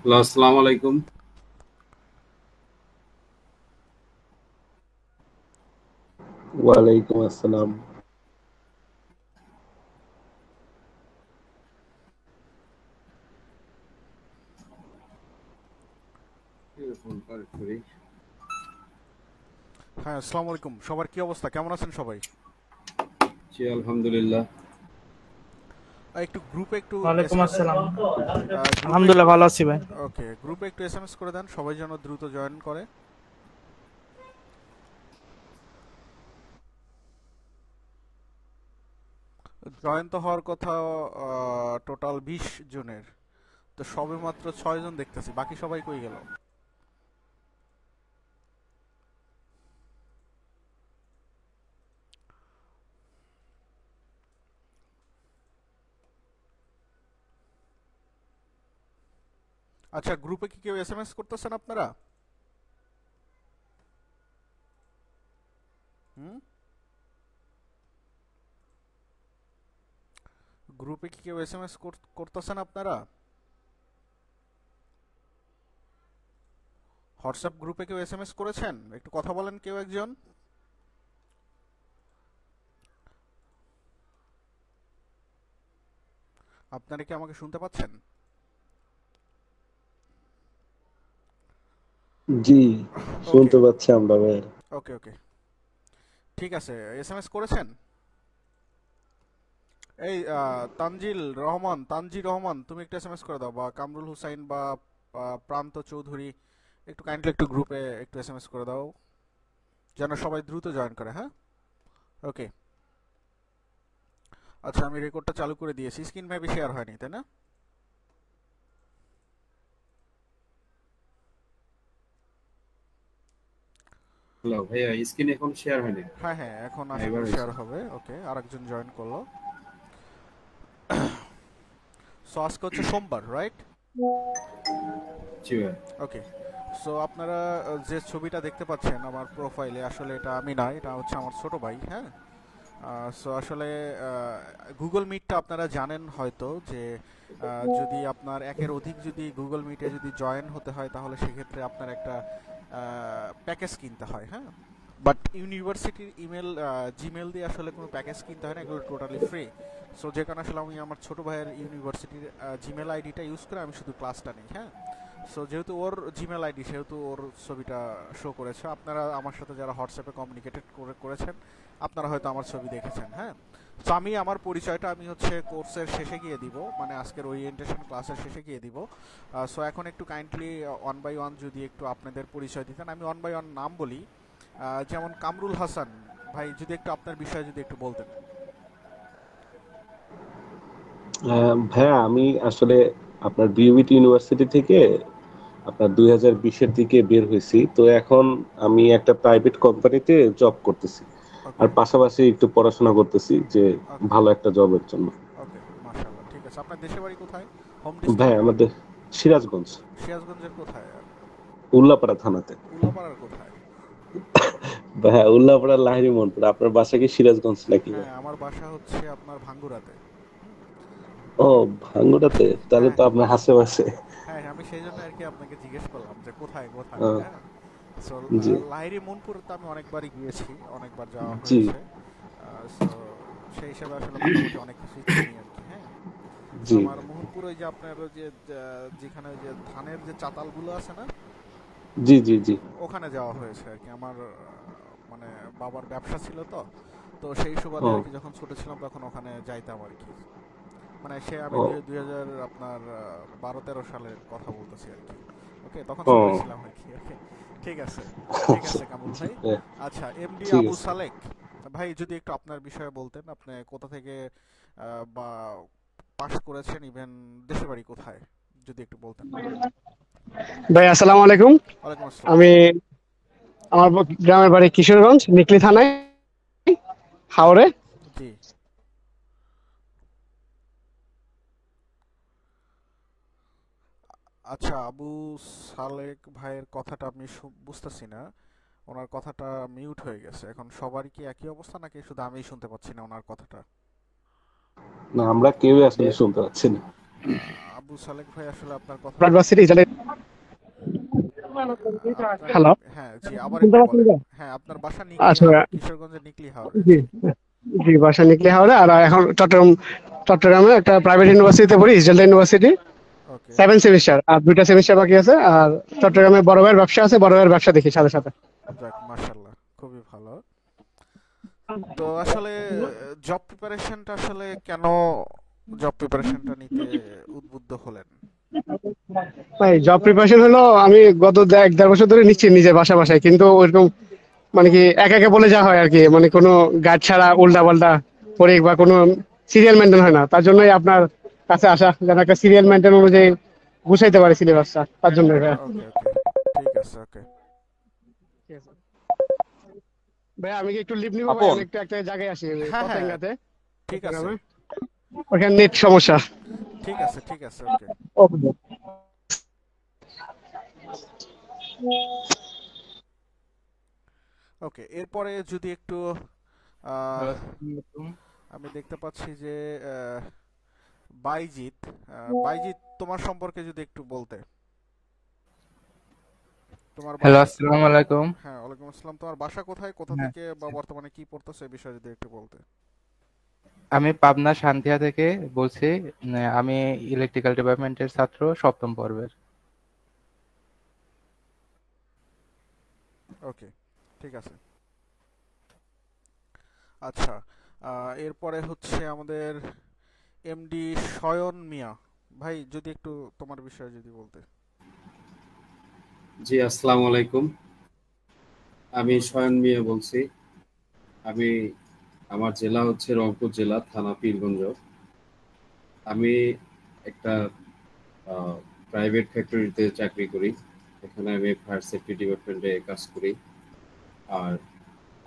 Hello, আসসালামু আলাইকুম। ওয়ালাইকুম আসসালাম। হ্যাঁ, আসসালামু আলাইকুম। সবার কি অবস্থা? কেমন আছেন সবাই? জি, আলহামদুলিল্লাহ। একটু গ্রুপে একটু ওয়ালাইকুম আসসালাম। গ্রুপে আলহামদুলিল্লাহ ভালো আছি ভাই। ওকে, গ্রুপে একটু এসএমএস করে দেন সবাই যেন দ্রুত জয়েন করে। জয়েন তো হওয়ার কথা টোটাল 20 জনের, তো সবে মাত্র 6 জন দেখতেছি, বাকি সবাই কই গেল? আচ্ছা, গ্রুপে কি কেউ এসএমএস করতেছেন আপনারা? হুম, গ্রুপে কি কেউ এসএমএস করতেছেন আপনারা? হোয়াটসঅ্যাপ গ্রুপে কেউ এসএমএস করেছেন? একটু কথা বলেন কেউ একজন। আপনারা কি আমাকে শুনতে পাচ্ছেন? জি, ওকে, শুনতে পাচ্ছি আমরা ভাই। ওকে, ওকে, ঠিক আছে। এসএমএস করেছেন? এই তানজির রহমান, তুমি একটু এসএমএস করে দাও, বা কামরুল হুসাইন বা প্রান্ত চৌধুরী, একটু কাইন্ডলি একটু গ্রুপে একটু এসএমএস করে দাও যেন সবাই দ্রুত জয়েন করে। হ্যাঁ, ওকে। আচ্ছা, আমি রেকর্ডটা চালু করে দিয়েছি, স্ক্রিন মেবি শেয়ার হয়নি, তাই না? হ্যালো ভাইয়া, স্ক্রিন এখন শেয়ার হয়নি। হ্যাঁ, হ্যাঁ, এখন হ্যাঁ, আশা এবার করি হয়েছে। শেয়ার হবে। ওকে, আরেকজন জয়েন করলো। সো আজকে হচ্ছে সোমবার, রাইট? জি ভাই। ওকে। সো আপনারা যে ছবিটা দেখতে পাচ্ছেন আমার প্রোফাইলে, আসলে এটা আমি না, এটা হচ্ছে আমার ছোট ভাই। হ্যাঁ। সো আসলে গুগল মিটটা আপনারা জানেন হয়তো, যে যদি আপনার একের অধিক যদি গুগল মিটে যদি জয়েন হতে হয়, তাহলে সেক্ষেত্রে আপনার একটা প্যাকেজ কিনতে হয়। হ্যাঁ, বাট ইউনিভার্সিটির ইমেল জিমেল দিয়ে আসলে কোনো প্যাকেজ কিনতে হয় না, এগুলো টোটালি ফ্রি। সো যে কারণে আসলে আমি আমার ছোট ভাইয়ের ইউনিভার্সিটির জিমেল আইডিটা ইউজ করে আমি শুধু ক্লাসটা নিই। হ্যাঁ। সো যেহেতু ওর জিমেল আইডি, সেহেতু ওর ছবিটা শো করেছে। আপনারা আমার সাথে যারা হোয়াটসঅ্যাপে কমিউনিকেটেড করেছেন, আপনারা হয়তো আমার ছবি দেখেছেন। হ্যাঁ। তো আমি আমার পরিচয়টা আমি হচ্ছে কোর্সের শেষে গিয়ে দিব, মানে আজকের ওরিয়েন্টেশন ক্লাসের শেষে গিয়ে দিব। সো এখন একটু কাইন্ডলি ওয়ান বাই ওয়ান যদি একটু আপনাদের পরিচয় দিতেন, আমি ওয়ান বাই ওয়ান নাম বলি। যেমন কামরুল হাসান ভাই, যদি একটু আপনার বিষয়ে যদি একটু বলতেন। ভাইয়া আমি আসলে আপনার বিউবিটি ইউনিভার্সিটি থেকে আপনার 2020-এর দিকে বের হয়েছি, তো এখন আমি একটা প্রাইভেট কোম্পানিতে জব করতেছি আর ওকে, পাশাপাশি একটু পড়াশোনা করতেছি যে ওকে, ভালো একটা জবের জন্য। ওকে, মাশাআল্লাহ, ঠিক আছে। আপনার দেশের বাড়ি কোথায়? হোম ভাই ডিস্ট্রিক্ট? আমাদের সিরাজগঞ্জ, সিরাজগঞ্জের কোথায়? উল্লাপাড়া থানাতে। উল্লাপাড়ার কোথায়? ভাইয়া উল্লাপাড়া লাহিড়ী মনপুর। আপনার বাসা কি সিরাজগঞ্জ নাকি ভাই? হ্যাঁ, আমার বাসা হচ্ছে আপনার ভাঙ্গুরাতে। হুম। ও, ভাঙ্গুড়াতে, তাহলে হ্যাঁ, তো আপনার আশেপাশে। হ্যাঁ, হ্যাঁ, আমি সেই জন্য আর কি আপনাকে জিজ্ঞেস করলাম যে কোথায় কোথায়। আহ, হ্যাঁ। সো জি লাহিড়ী মনপুর তো আমি অনেকবারই গিয়েছি, অনেকবার যাওয়া জি হয়েছে। সো সেই হিসাবে আসলে মোটামুটি অনেক কিছুই চিনি আর কি। হ্যাঁ। সো জি। আমার মোহনপুর, ওই যে আপনার ওই যে যেখানে ওই যে ধানের যে চাতালগুলো আছে না, জি জি জি। ওখানে যাওয়া হয়েছে আর কি। আমার মানে বাবার ব্যবসা ছিল তো, তো সেই সুবাদে আর ও কি যখন ছোট ছিলাম তখন ওখানে যাইতাম আর কি। মানে সে আমি ও দুই হাজার আপনার 12-13 সালের কথা বলতেছি আর কি। ওকে, তখন ও ছোটই ছিলাম আর কি। ওকে, ঠিক আছে, ঠিক আচ্ছা। আছে কামরুল জি ভাই। আচ্ছা, এমডি ঠিক আবু আছে। সালেক ভাই, যদি একটু আপনার বিষয়ে বলতেন, আপনি কোথা থেকে বা পাস করেছেন, ইভেন দেশের বাড়ি কোথায়, যদি একটু বলতেন। ভাই আসসালামু আলাইকুম। ওয়ালাইকুম আসসালাম। আমি আমার গ্রামের বাড়ি কিশোরগঞ্জ, নিকলি থানায়, হাওড়ে। জি। আচ্ছা, আবু সালেক ভাইয়ের কথাটা আমি বুঝতেছি না। ওনার কথাটা মিউট হয়ে গেছে এখন। সবারই কি একই অবস্থা, নাকি শুধু আমিই শুনতে পাচ্ছি না ওনার কথাটা? না, আমরা কেউই আসলে শুনতে পাচ্ছি না। আবু সালেক ভাই আসলে আপনার কথা ইউনিভার্সিটি রেজাল্ট। আপনার হ্যালো, হ্যাঁ জি, আবার শুনতে একটু পাচ্ছেন বলেন। তো? হ্যাঁ, আপনার বাসা নিকলি আচ্ছা, হাওড়া, কিশোরগঞ্জের নিকলি হাওড়া। জি জি। জি, বাসা নিকলি হাওড়া। আর এখন চট্টগ্রামে একটা প্রাইভেট ইউনিভার্সিটিতে পড়ি, ইসরায়েল ইউনিভার্সিটি। ওকে 7 সেমিস্টার, আর 2টা সেমিস্টার বাকি আছে। আর চট্টগ্রামে বড় ভাইয়ের ব্যবসা আছে, বড় ভাইয়ের ব্যবসা দেখি সাথে সাথে। যাক, মাশাআল্লাহ, খুবই ভালো। তো আসলে জব প্রিপারেশনটা আসলে কেন জব প্রিপারেশনটা নিতে উদ্বুদ্ধ হলেন? ভাই জব প্রিপারেশন হলো, আমি গত 1-1.5 বছর ধরে নিচ্ছি নিজের বাসায়, কিন্তু ওইরকম মানে কি একা একা বলে যা হয় আর কি, মানে কোনো গাইড ছাড়া উল্টা পাল্টা পড়ে বা কোনো সিরিয়াল মেনটেন হয় না। তার জন্যই আপনার কাছে আসা, যেন একটা সিরিয়াল মেনটেন অনুযায়ী গুছাইতে পারি সিলেবাসটা, তার জন্য। ওকে ওকে, ঠিক আছে, ওকে। ভাই আমি কি একটু লিভ নিবো? ভাই আপন আমি একটু একটা জায়গায় আসি, হ্যাঁ হ্যাঁ, পতেঙ্গাতে, ঠিক আছে, চট্টগ্রামে। ওখানে নেট সমস্যা। ঠিক আছে, ঠিক আছে, ওকে। ওকে। ওকে, এরপরে যদি একটু আমি দেখতে পাচ্ছি যে বাইজিৎ, বাইজিৎ, তোমার সম্পর্কে যদি একটু বলতে। তোমার হ্যালো, বাসা। আসসালামু আলাইকুম। হ্যাঁ, ওয়ালাইকুম আসসালাম। তোমার বাসা কোথায়, কোথা হ্যাঁ, থেকে, বা বর্তমানে কি পড়তেছো, এই বিষয়ে যদি একটু বলতে। আমি পাবনা সান্ধিয়া থেকে বলছি। আমি ইলেকট্রিক্যাল ডিপার্টমেন্টের ছাত্র, সপ্তম পর্বের। ওকে, ঠিক আছে। আচ্ছা, এরপরে হচ্ছে আমাদের এমডি শয়ন মিয়া। ভাই যদি একটু তোমার বিষয়ে যদি বলতে। জি, আসসালামু আলাইকুম। আমি শয়ন মিয়া বলছি। আমি আমার জেলা হচ্ছে রংপুর জেলা, থানা পীরগঞ্জ। আমি একটা প্রাইভেট ফ্যাক্টরিতে চাকরি করি। এখানে আমি ফায়ার সেফটি ডিপার্টমেন্টে কাজ করি। আর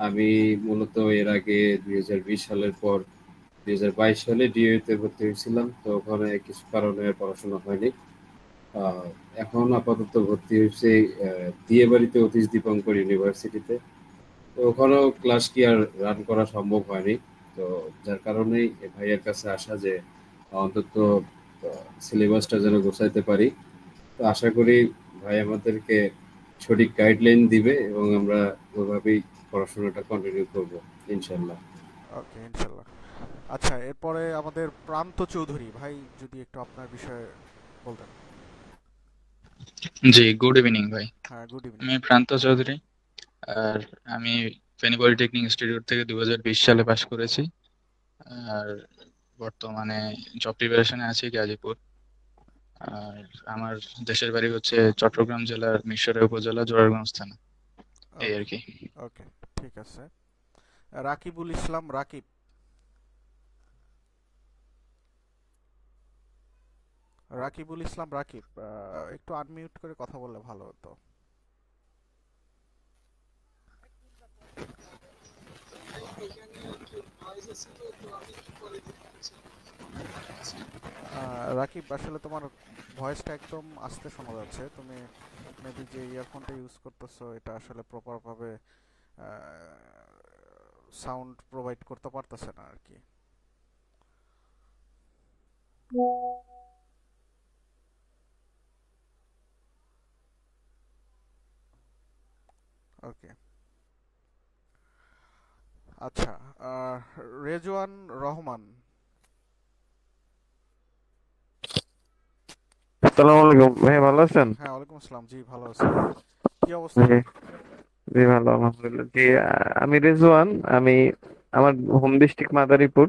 আমি মূলত এর আগে 2020 সালের পর 2022 সালে ডিএতে ভর্তি হয়েছিলাম। তো ওখানে কিছু কারণে আর পড়াশোনা হয়নি। আহ, এখন আপাতত ভর্তি হয়েছে দিয়েবাড়িতে অতীশ দীপঙ্কর ইউনিভার্সিটিতে। তো ওখানেও ক্লাস কি আর রান করা সম্ভব হয়নি। তো যার কারণেই এ ভাইয়ের কাছে আসা, যে অন্তত সিলেবাসটা যেন গোছাইতে পারি। তো আশা করি ভাই আমাদেরকে সঠিক গাইডলাইন দিবে এবং আমরা ওইভাবেই পড়াশোনাটা কন্টিনিউ করব ইনশাল্লাহ। ওকে, ইনশাল্লাহ। আচ্ছা, এরপরে আমাদের প্রান্ত চৌধুরী ভাই, যদি একটু আপনার বিষয়ে বলতেন। জি, গুড ইভিনিং ভাই। হ্যাঁ, গুড ইভিনিং। আমি প্রান্ত চৌধুরী। আর আমি ফেনী পলিটেকনিক ইনস্টিটিউট থেকে 2020 সালে পাশ করেছি। আর বর্তমানে জব প্রিপারেশনে আছি গাজীপুর। আর আমার দেশের বাড়ি হচ্ছে চট্টগ্রাম জেলার মিরসরাই উপজেলা জোরারগঞ্জ থানা, এই আর ওকে কি। ওকে, ঠিক আছে। রাকিবুল ইসলাম রাকিব। রাকিবুল ইসলাম রাকিব, একটু আনমিউট করে কথা বললে ভালো হতো। রাকিব, আসলে তোমার ভয়েসটা একদম আস্তে শোনা যাচ্ছে। তুমি মেবি যে ইয়ারফোনটা ইউজ করতেছো, এটা আসলে প্রপার ভাবে সাউন্ড প্রোভাইড করতে পারতেছে না আর কি। ওকে, আচ্ছা। আহ, রেজওয়ান রহমান। আসসালামু আলাইকুম ভাই, ভালো আছেন? হ্যাঁ, ওয়ালাইকুম আসসালাম। জি, ভালো আছি। কি অবস্থা? জি জি, ভালো আলহামদুলিল্লাহ। জি, আমি রেজওয়ান। আমি আমার হোম ডিস্ট্রিক্ট মাদারীপুর।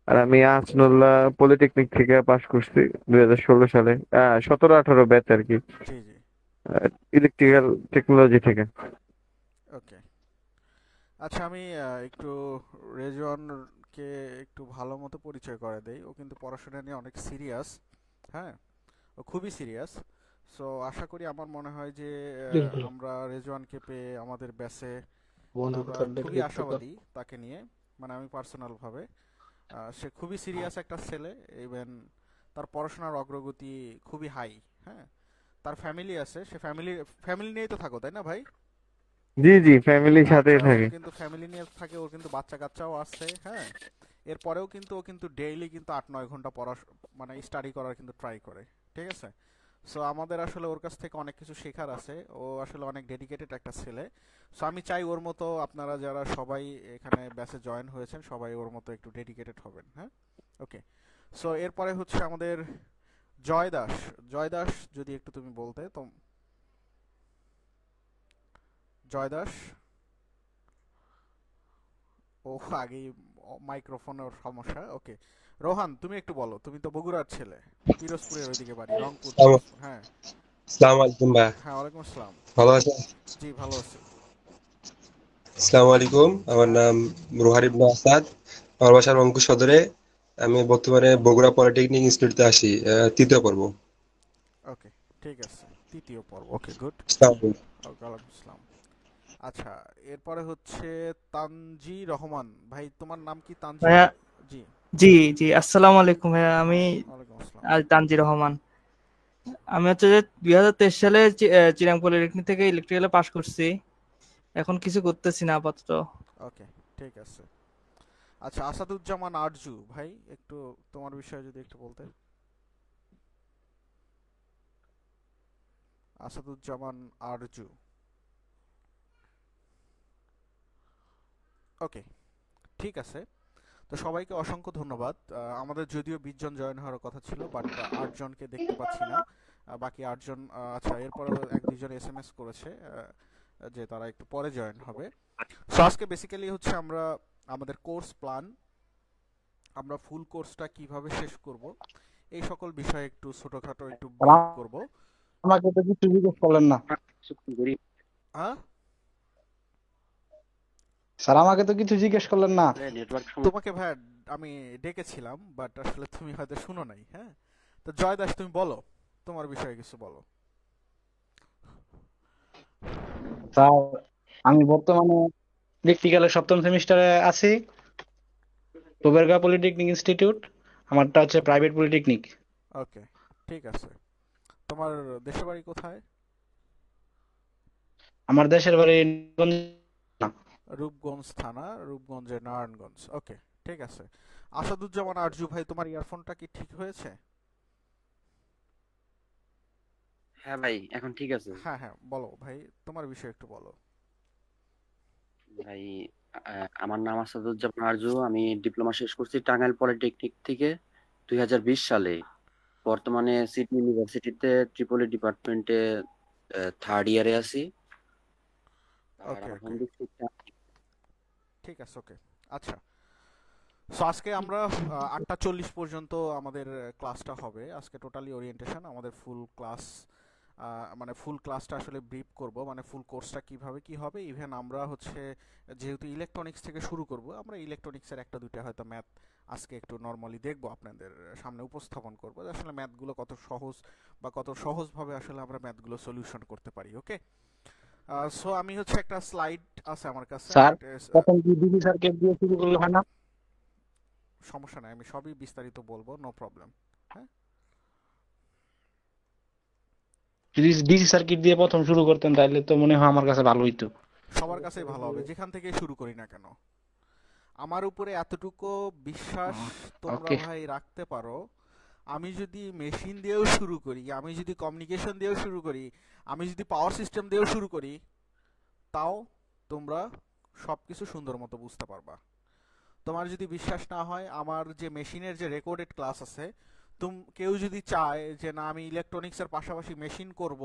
আর আমি আসনুল্লাহ পলিটেকনিক থেকে পাশ করছি 2016 সালে, 17-18 ব্যাচ আর কি, জি জি, ইলেকট্রিক্যাল টেকনোলজি থেকে। ওকে। আচ্ছা, আমি একটু রেজওয়ানকে একটু ভালো মতো পরিচয় করে দেই। ও কিন্তু পড়াশোনা নিয়ে অনেক সিরিয়াস। হ্যাঁ, ও খুবই সিরিয়াস। সো আশা করি, আমার মনে হয় যে আমরা রেজওয়ানকে পেয়ে আমাদের ব্যাচে, মানে আমরা খুবই আশাবাদী তাকে নিয়ে। মানে আমি পার্সোনাল ভাবে, সে খুবই সিরিয়াস একটা ছেলে। ইভেন তার পড়াশোনার অগ্রগতি খুবই হাই। হ্যাঁ, তার ফ্যামিলি আছে, সে ফ্যামিলি ফ্যামিলি নিয়েই তো থাকো, তাই না ভাই? জি জি, ফ্যামিলির সাথেই আচ্ছা, ও থাকি। কিন্তু ফ্যামিলি নিয়ে থাকে, ওর কিন্তু বাচ্চা কাচ্চাও আছে। হ্যাঁ, এরপরেও কিন্তু ও কিন্তু ডেইলি কিন্তু 8-9 ঘন্টা পড়া, মানে স্টাডি করার কিন্তু ট্রাই করে। ঠিক আছে। সো আমাদের আসলে ওর কাছ থেকে অনেক কিছু শেখার আছে, ও আসলে অনেক ডেডিকেটেড একটা ছেলে। সো আমি চাই ওর মতো আপনারা যারা সবাই এখানে ব্যাচে জয়েন হয়েছেন সবাই ওর মতো একটু ডেডিকেটেড হবেন, হ্যাঁ। ওকে, সো এরপরে হচ্ছে আমাদের জয় দাস। জয় দাস যদি একটু তুমি বলতে তো। জয় দাস, ও আগেই মাইক্রোফোনের সমস্যা। ওকে, রোহান তুমি একটু বলো, তুমি তো বগুড়ার ছেলে, পিরোজপুরের ওইদিকে বাড়ি, রংপুর পিরোজপুর। হ্যাঁ আসসালামু আলাইকুম ভাই, হ্যাঁ, ওয়ালাইকুম আসসালাম। ভালো আছেন? জি ভালো আছি। আসসালামু আলাইকুম, আমার হ্যাঁ নাম রোহান ইবনে আসাদ, আমার বাসা রংপুর সদরে। আমি বর্তমানে বগুড়া পলিটেকনিক ইনস্টিটিউটে আসি, তৃতীয় পর্ব। ওকে ঠিক আছে, তৃতীয় পর্ব। Okay good. আসসালামু আলাইকুম। ওয়ালাইকুম আসসালাম। আচ্ছা, এরপরে হচ্ছে তানজি রহমান। ভাই তোমার নাম কি তানজি? ভাইয়া, জি জি জি, আসসালামু আলাইকুম ভাইয়া। আমি ওয়ালাইকুম আসসালাম। তানজির রহমান। আমি হচ্ছে যে 2023 সালে চিরাং পলিটেকনিক থেকে ইলেকট্রিক্যালে পাশ করছি। এখন কিছু করতেছি না আপাতত। ওকে ঠিক আছে। আচ্ছা, আসাদুজ্জামান আরজু ভাই, একটু তোমার বিষয়ে যদি একটু বলতে। আসাদুজ্জামান আরজু। ওকে ঠিক আছে। তো সবাইকে অসংখ্য ধন্যবাদ। আমাদের যদিও 20 জন জয়েন হওয়ার কথা ছিল, বাট 8 জনকে দেখতে পাচ্ছি না। বাকি 8 জন, আচ্ছা এরপরে 1-2 জন এসএমএস করেছে যে তারা একটু পরে জয়েন হবে। সো আজকে বেসিক্যালি হচ্ছে আমরা আমাদের কোর্স প্ল্যান, আমরা ফুল কোর্সটা কিভাবে শেষ করব, এই সকল বিষয়ে একটু ছোটখাটো একটু ব্রিফ করব। আমাকে তো কিছু জিজ্ঞেস করলেন না হ্যাঁ স্যার, আমাকে তো কিছু জিজ্ঞেস করলেন না। তোমাকে ভাই আমি ডেকেছিলাম, বাট আসলে তুমি হয়তো শুনো নাই। হ্যাঁ, তো জয় দাস তুমি বলো, তোমার বিষয়ে কিছু বলো। স্যার, আমি বর্তমানে ইলেকট্রিক্যালের 7ম সেমিস্টারে আছি, টোবেরগা পলিটেকনিক ইনস্টিটিউট। আমারটা হচ্ছে প্রাইভেট পলিটেকনিক। ওকে ঠিক আছে। তোমার দেশের বাড়ি কোথায়? আমার দেশের বাড়ি রূপগঞ্জ থানা, রূপগঞ্জের নারায়ণগঞ্জ। ওকে ঠিক আছে। আসাদুজ্জামান আরজু ভাই, তোমার ইয়ারফোনটা কি ঠিক হয়েছে? হ্যাঁ ভাই, এখন ঠিক আছে। হ্যাঁ হ্যাঁ, বলো ভাই, তোমার বিষয়ে একটু বলো। ভাই, আমার নাম আসাদুজ্জামান আরজু। আমি ডিপ্লোমা শেষ করছি টাঙ্গাইল পলিটেকনিক থেকে 2020 সালে। বর্তমানে সিটি ইউনিভার্সিটিতে ট্রিপলি ডিপার্টমেন্টে 3rd ইয়ারে আছি। আর ওকে আমার হোম ওকে ডিস্ট্রিক্ট। ঠিক আছে। ওকে আচ্ছা, সো আজকে আমরা 8:40 পর্যন্ত আমাদের ক্লাসটা হবে। আজকে টোটালি ওরিয়েন্টেশন, আমাদের ফুল ক্লাস, মানে ফুল ক্লাসটা আসলে ব্রিফ করব, মানে ফুল কোর্সটা কিভাবে কি হবে। ইভেন আমরা হচ্ছে যেহেতু ইলেকট্রনিক্স থেকে শুরু করব, আমরা ইলেকট্রনিক্সের একটা দুইটা হয়তো ম্যাথ আজকে একটু নর্মালি দেখব, আপনাদের সামনে উপস্থাপন করব যে আসলে ম্যাথগুলো কত সহজ বা কত সহজভাবে আসলে আমরা ম্যাথগুলো সলিউশন করতে পারি। ওকে, সো আমি হচ্ছে একটা স্লাইড আছে আমার কাছে। স্যার, প্রথম কি ডিসি সার্কিট দিয়ে শুরু করলে হয় না? সমস্যা নাই, আমি সবই বিস্তারিত বলবো, নো প্রবলেম। হ্যাঁ, যদি ডিসি সার্কিট দিয়ে প্রথম শুরু করতেন তাহলে তো মনে হয় আমার কাছে ভালো হইতো। সবার কাছেই ভালো হবে, যেখান থেকে শুরু করি না কেন। আমার উপরে এতটুকু বিশ্বাস তোমরা ওকে ভাই রাখতে পারো, আমি যদি মেশিন দিয়েও শুরু করি, আমি যদি কমিউনিকেশন দিয়েও শুরু করি, আমি যদি পাওয়ার সিস্টেম দিয়েও শুরু করি, তাও তোমরা সবকিছু সুন্দর মতো বুঝতে পারবা। তোমার যদি বিশ্বাস না হয়, আমার যে মেশিনের যে রেকর্ডেড ক্লাস আছে, কেউ যদি চায় যে না আমি ইলেকট্রনিক্সের পাশাপাশি মেশিন করব,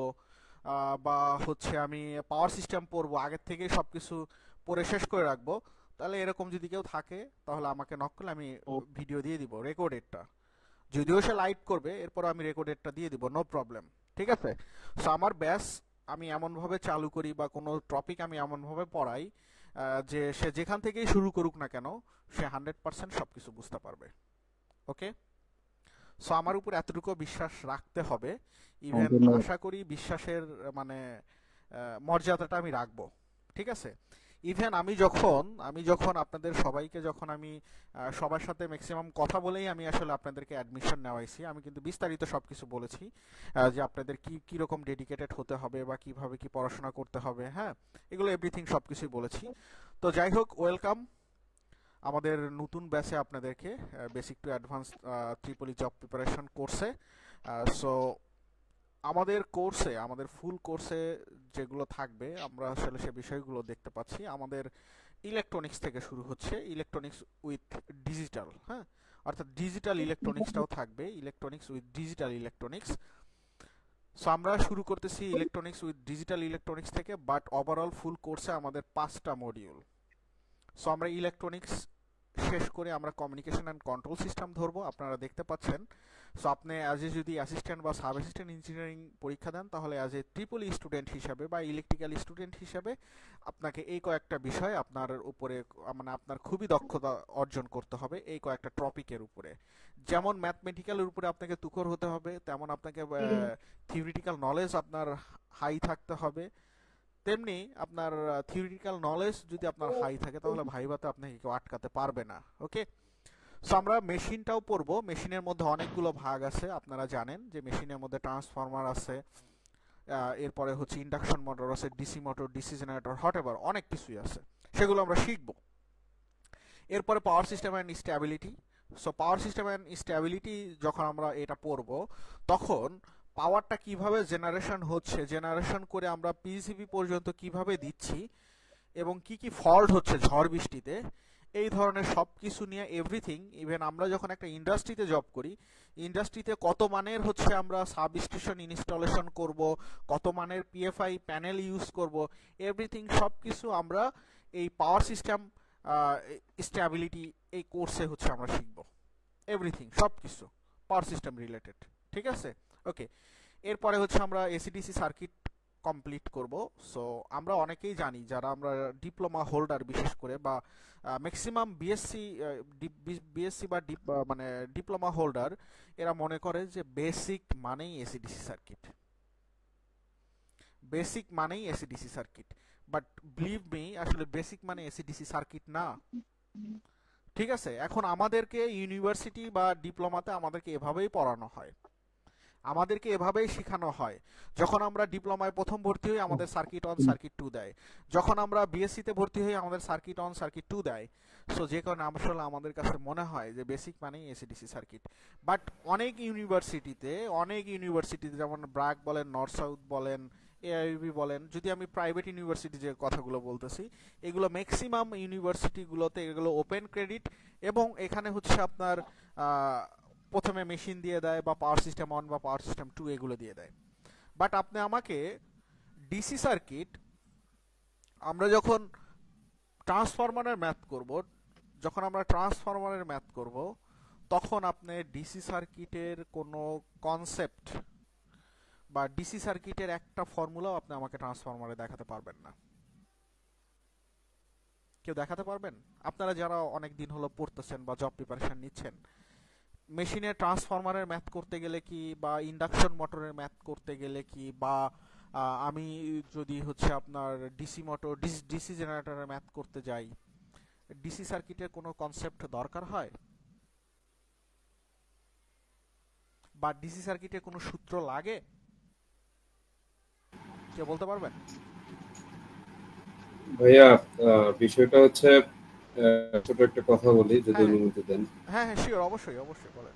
বা হচ্ছে আমি পাওয়ার সিস্টেম পড়বো, আগের থেকেই সব কিছু পড়ে শেষ করে রাখবো, তাহলে এরকম যদি কেউ থাকে তাহলে আমাকে নক করলে আমি ভিডিও দিয়ে দিব রেকর্ডেডটা। যদিও সে লাইট করবে, এরপর আমি রেকর্ডেডটা দিয়ে দিব, নো প্রবলেম। ঠিক আছে। সো আমার ব্যাস আমি এমনভাবে চালু করি বা কোনো টপিক আমি এমনভাবে পড়াই যে সে যেখান থেকেই শুরু করুক না কেন সে 100% সব কিছু বুঝতে পারবে। ওকে, সো আমার উপর এতটুকু বিশ্বাস রাখতে হবে। ইভেন আশা করি বিশ্বাসের মানে মর্যাদাটা আমি রাখবো। ঠিক আছে। ইভেন আমি যখন আপনাদের সবাইকে যখন আমি সবার সাথে ম্যাক্সিমাম কথা বলেই আমি আসলে আপনাদেরকে অ্যাডমিশন নেওয়াইছি, আমি কিন্তু বিস্তারিত সব কিছু বলেছি যে আপনাদের কি রকম ডেডিকেটেড হতে হবে বা কিভাবে কি পড়াশোনা করতে হবে। হ্যাঁ, এগুলো এভরিথিং সব কিছুই বলেছি। তো যাই হোক, ওয়েলকাম আমাদের নতুন ব্যাচে আপনাদেরকে basic to advance Tripoli job preparation কোর্সে। সো আমাদের কোর্সে, আমাদের ফুল কোর্সে যেগুলো থাকবে আমরা আসলে সে বিষয়গুলো দেখতে পাচ্ছি। আমাদের ইলেকট্রনিক্স থেকে শুরু হচ্ছে, ইলেকট্রনিক্স উইথ ডিজিটাল, হ্যাঁ, অর্থাৎ ডিজিটাল ইলেকট্রনিক্সটাও থাকবে, electronics with digital electronics. So আমরা শুরু করতেছি ইলেকট্রনিক্স উইথ ডিজিটাল ইলেকট্রনিক্স থেকে, বাট ওভারঅল ফুল কোর্সে আমাদের 5টা মডিউল। সো আমরা ইলেকট্রনিক্স শেষ করে আমরা কমিউনিকেশন অ্যান্ড কন্ট্রোল সিস্টেম ধরবো, আপনারা দেখতে পাচ্ছেন। সো আপনি অ্যাজ এ যদি অ্যাসিস্ট্যান্ট বা সাব অ্যাসিস্ট্যান্ট ইঞ্জিনিয়ারিং পরীক্ষা দেন, তাহলে as a triple E student হিসাবে বা ইলেকট্রিক্যাল স্টুডেন্ট হিসাবে আপনাকে এই কয়েকটা বিষয় আপনার উপরে, মানে আপনার খুবই দক্ষতা অর্জন করতে হবে এই কয়েকটা টপিকের উপরে। যেমন ম্যাথমেটিক্যালের উপরে আপনাকে তুখর হতে হবে, তেমন আপনাকে থিওরিটিক্যাল নলেজ আপনার হাই থাকতে হবে। তেমনি আপনার থিওরিটিক্যাল নলেজ যদি আপনার হাই থাকে, তাহলে ভাইভাতে আপনাকে কেউ আটকাতে পারবে না। ওকে, সো আমরা মেশিনটাও পড়বো। মেশিনের মধ্যে অনেকগুলো ভাগ আছে, আপনারা জানেন যে মেশিনের মধ্যে ট্রান্সফরমার আছে, এরপরে হচ্ছে ইন্ডাকশন মোটর আছে, ডিসি মোটর, ডিসি জেনারেটর, হটএভার অনেক কিছুই আছে, সেগুলো আমরা শিখব। এরপরে power system and stability. So power system and stability যখন আমরা এটা পড়ব, তখন পাওয়ারটা কিভাবে জেনারেশন হচ্ছে, জেনারেশন করে আমরা পিসিবি পর্যন্ত কিভাবে দিচ্ছি, এবং কি কি ফল্ট হচ্ছে ঝড় বৃষ্টিতে, এই ধরনের সব কিছু নিয়ে এভরিথিং। ইভেন আমরা যখন একটা ইন্ডাস্ট্রিতে জব করি, ইন্ডাস্ট্রিতে কত মানের হচ্ছে আমরা সাবস্টেশন ইনস্টলেশন করব, কত মানের পিএফআই প্যানেল ইউজ করব, এভরিথিং সব কিছু আমরা এই পাওয়ার সিস্টেম স্ট্যাবিলিটি এই কোর্সে হচ্ছে আমরা শিখব। এভরিথিং সব কিছু পাওয়ার সিস্টেম রিলেটেড, ঠিক আছে? ওকে, এরপরে হচ্ছে আমরা এসিডিসি সার্কিট কমপ্লিট করব। সো আমরা অনেকেই জানি, যারা আমরা ডিপ্লোমা হোল্ডার বিশেষ করে, বা ম্যাক্সিমাম বিএসসি বা মানে ডিপ্লোমা হোল্ডার, এরা মনে করে যে বেসিক মানেই এসিডিসি সার্কিট, বেসিক মানেই AC DC circuit. But believe me, আসলে বেসিক মানে এসিডিসি সার্কিট না, ঠিক আছে? এখন আমাদেরকে ইউনিভার্সিটি বা ডিপ্লোমাতে আমাদেরকে এভাবেই পড়ানো হয়, আমাদেরকে এভাবেই শেখানো হয়। যখন আমরা ডিপ্লোমায় প্রথম ভর্তি হই, আমাদের সার্কিট অন সার্কিট 2 দেয়। যখন আমরা বিএসসিতে ভর্তি হই, আমাদের সার্কিট অন সার্কিট 2 দেয়। সো যে কারণে আসলে আমাদের কাছে মনে হয় যে বেসিক মানেই এসিডিসি সার্কিট। বাট অনেক ইউনিভার্সিটিতে যেমন ব্র্যাক বলেন, নর্থ সাউথ বলেন, এআইবি বলেন, যদি আমি প্রাইভেট ইউনিভার্সিটি যে কথাগুলো বলতেছি, এগুলো ম্যাক্সিমাম ইউনিভার্সিটিগুলোতে এগুলো ওপেন ক্রেডিট, এবং এখানে হচ্ছে আপনার প্রথমে মেশিন দিয়ে দেয়, বা পাওয়ার সিস্টেম 1 বা পাওয়ার সিস্টেম 2 এগুলো দিয়ে দেয়। বাট আপনি আমাকে ডিসি সার্কিট, আমরা যখন ট্রান্সফরমারের ম্যাথ করব, তখন আপনি ডিসি সার্কিটের কোনো কনসেপ্ট বা ডিসি সার্কিটের একটা ফর্মুলাও আপনি আমাকে ট্রান্সফরমারে দেখাতে পারবেন না। কেউ দেখাতে পারবেন? আপনারা যারা অনেক দিন হলো পড়তেছেন বা জব প্রিপারেশন নিচ্ছেন, মেশিনের ট্রান্সফরমারের ম্যাথ করতে গেলে কি, বা ইন্ডাকশন মোটরের ম্যাথ করতে গেলে কি, বা আমি যদি হচ্ছে আপনার ডিসি মোটর, ডিসি জেনারেটরের ম্যাথ করতে যাই, ডিসি সার্কিটের কোনো কনসেপ্ট দরকার হয়? বা ডিসি সার্কিটের কোনো সূত্র লাগে? কে বলতে পারবেন? ভাইয়া বিষয়টা হচ্ছে, ছোট একটা কথা বলি যদি অনুমতি দেন। হ্যাঁ হ্যাঁ, শিওর, অবশ্যই অবশ্যই বলেন।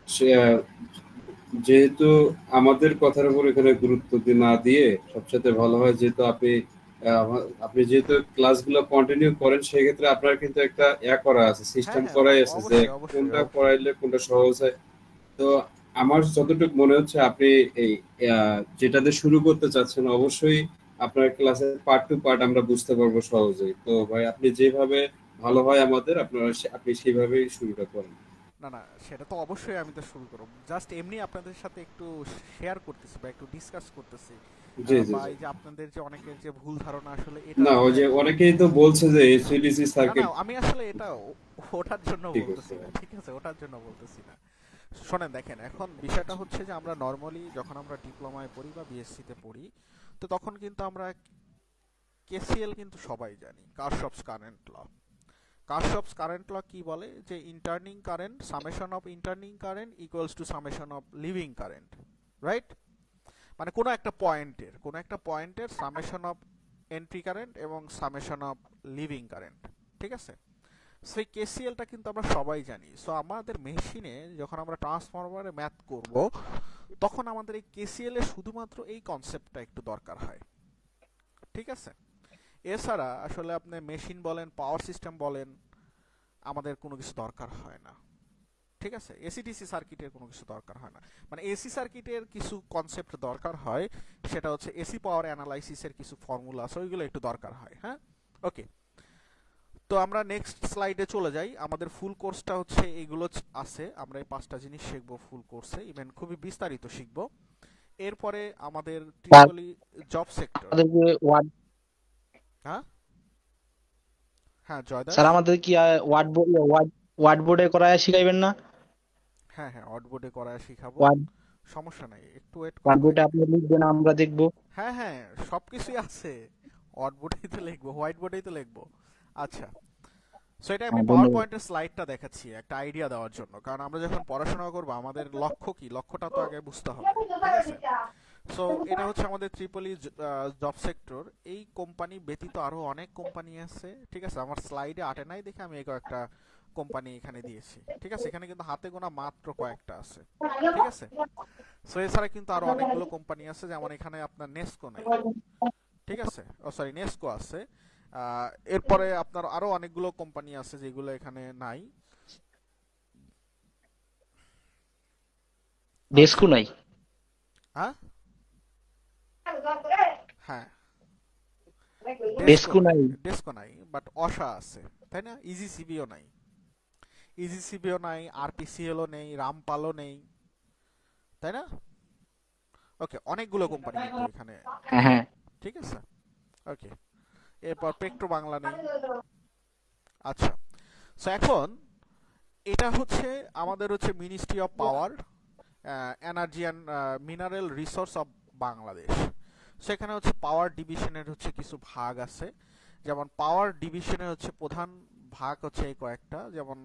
যেহেতু আমাদের কথার উপর এখানে গুরুত্ব না দিয়ে সবচেয়ে ভালো হয়, যেহেতু আপনি যেহেতু ক্লাসগুলো কন্টিনিউ করেন, সেই ক্ষেত্রে আপনার কিন্তু একটা করা আছে, সিস্টেম করাই আছে যে কোনটা পড়াইলে কোনটা সহজ হয়। তো আমার যতটুকু মনে হচ্ছে আপনি এই যেটাতে শুরু করতে চাচ্ছেন, অবশ্যই আপনার ক্লাসের পার্ট টু পার্ট আমরা বুঝতে পারবো সহজেই। তো ভাই, আপনি যেভাবে ভালো হয় আমাদের, আপনি সেইভাবেই শুরুটা করেন। না না, সেটা তো অবশ্যই আমি তো শুরু করব, জাস্ট এমনি আপনাদের সাথে একটু শেয়ার করতেছি বা একটু ডিসকাস করতেছি। বা এই যে আপনাদের যে অনেকের যে ভুল ধারণা, আসলে এটা না, ওই যে অনেকেই তো বলছে যে এসিডিসি সার্কিট, না আমি আসলে এটা ওটার জন্য বলতেছি না, ঠিক আছে? ওটার জন্য বলতেছি না। শোনেন, দেখেন, এখন বিষয়টা হচ্ছে যে আমরা নরমালি যখন আমরা ডিপ্লোমায় পড়ি বা বিএসসিতে পড়ি, তো তখন কিন্তু আমরা কেসিএল কিন্তু সবাই জানি, কারশফস কারেন্ট ল। কারশফস কারেন্ট ল কি বলে? যে entering current, summation of entering current equals to summation of leaving current, right? মানে কোনো একটা পয়েন্টের সামেশন অফ এন্ট্রি কারেন্ট এবং সামেশন অফ লিভিং কারেন্ট, ঠিক আছে? সেই কেসিএলটা কিন্তু আমরা সবাই জানি। সো আমাদের মেশিনে যখন আমরা ট্রান্সফরমারে ম্যাথ করব, তখন আমাদের এই কেসিএল এর শুধুমাত্র এই কনসেপ্টটা একটু দরকার হয়, ঠিক আছে? এছাড়া আসলে আপনি মেশিন বলেন, পাওয়ার সিস্টেম বলেন, আমাদের কোনো কিছু দরকার হয় না, ঠিক আছে? এসিডিসি সার্কিটের কোনো কিছু দরকার হয় না, মানে এসি সার্কিটের কিছু কনসেপ্ট দরকার হয়, সেটা হচ্ছে এসি পাওয়ার অ্যানালাইসিসের কিছু ফর্মুলা আছে, ওইগুলো একটু দরকার হয়। হ্যাঁ, ওকে। তো আমরা নেক্সট স্লাইডে চলে যাই। আমাদের ফুল কোর্সটা হচ্ছে এইগুলো আছে, আমরা এই 5টা জিনিস শিখবো ফুল কোর্সে, ইভেন খুবই বিস্তারিত শিখবো। এরপরে আমাদের ট্রিপলি জব সেক্টর। হ্যাঁ হ্যাঁ জয়দা স্যার আমাদের কি ওয়ার্ড বোর্ডে করায় শিখাইবেন না? হ্যাঁ হ্যাঁ ওয়ার্ডবোর্ডে করায় শিখাবো, ওয়ার্ড সমস্যা নাই, একটু ওয়েট করুন ভাই। বোর্ডে আপনি লিখবেন, আমরা দেখবো। হ্যাঁ হ্যাঁ সবকিছুই আছে, ওয়ার্ডবোর্ডেই তো লিখবো, হোয়াইট বোর্ডেই তো লিখবো। আচ্ছা, সো এটা আমি পাওয়ার পয়েন্টের স্লাইডটা দেখাচ্ছি একটা আইডিয়া দেওয়ার জন্য, কারণ আমরা যখন পড়াশোনা করবো আমাদের লক্ষ্য কি, লক্ষ্যটা তো আগে বুঝতে হবে, ঠিক আছে? সো এটা হচ্ছে আমাদের ট্রিপলি জব সেক্টর। এই কোম্পানি ব্যতীত আরো অনেক কোম্পানি আছে, ঠিক আছে? আমার স্লাইডে আটে নাই দেখে আমি এই কয়েকটা কোম্পানি এখানে দিয়েছি, ঠিক আছে? এখানে কিন্তু হাতে গোনা মাত্র কয়েকটা আছে, ঠিক আছে? সো এছাড়া কিন্তু আরো অনেকগুলো কোম্পানি আছে, যেমন এখানে আপনার নেসকো নাই, ঠিক আছে? ও সরি, নেসকো আছে। এরপরে আপনার আরো অনেকগুলো কোম্পানি আছে যেগুলো এখানে নাই। ডেস্কো নাই? হ্যাঁ হ্যাঁ ডেস্কো নাই? ডেসকো নাই, বাট অসা আছে, তাই না? ইজিসিবিও নাই, ইজিসিবিও নাই, আরপিসিএলও নেই, রামপালও নেই, তাই না? ওকে, অনেকগুলো কোম্পানি কিন্তু এখানে, হ্যাঁ ঠিক আছে? ওকে, এরপর পেট্রো বাংলা নেই। আচ্ছা, সো এখন এটা হচ্ছে আমাদের হচ্ছে ministry of power, energy and mineral resource of Bangladesh. সেখানে হচ্ছে পাওয়ার ডিভিশনের হচ্ছে কিছু ভাগ আছে, যেমন পাওয়ার ডিভিশনের হচ্ছে প্রধান ভাগ হচ্ছে এই কয়েকটা, যেমন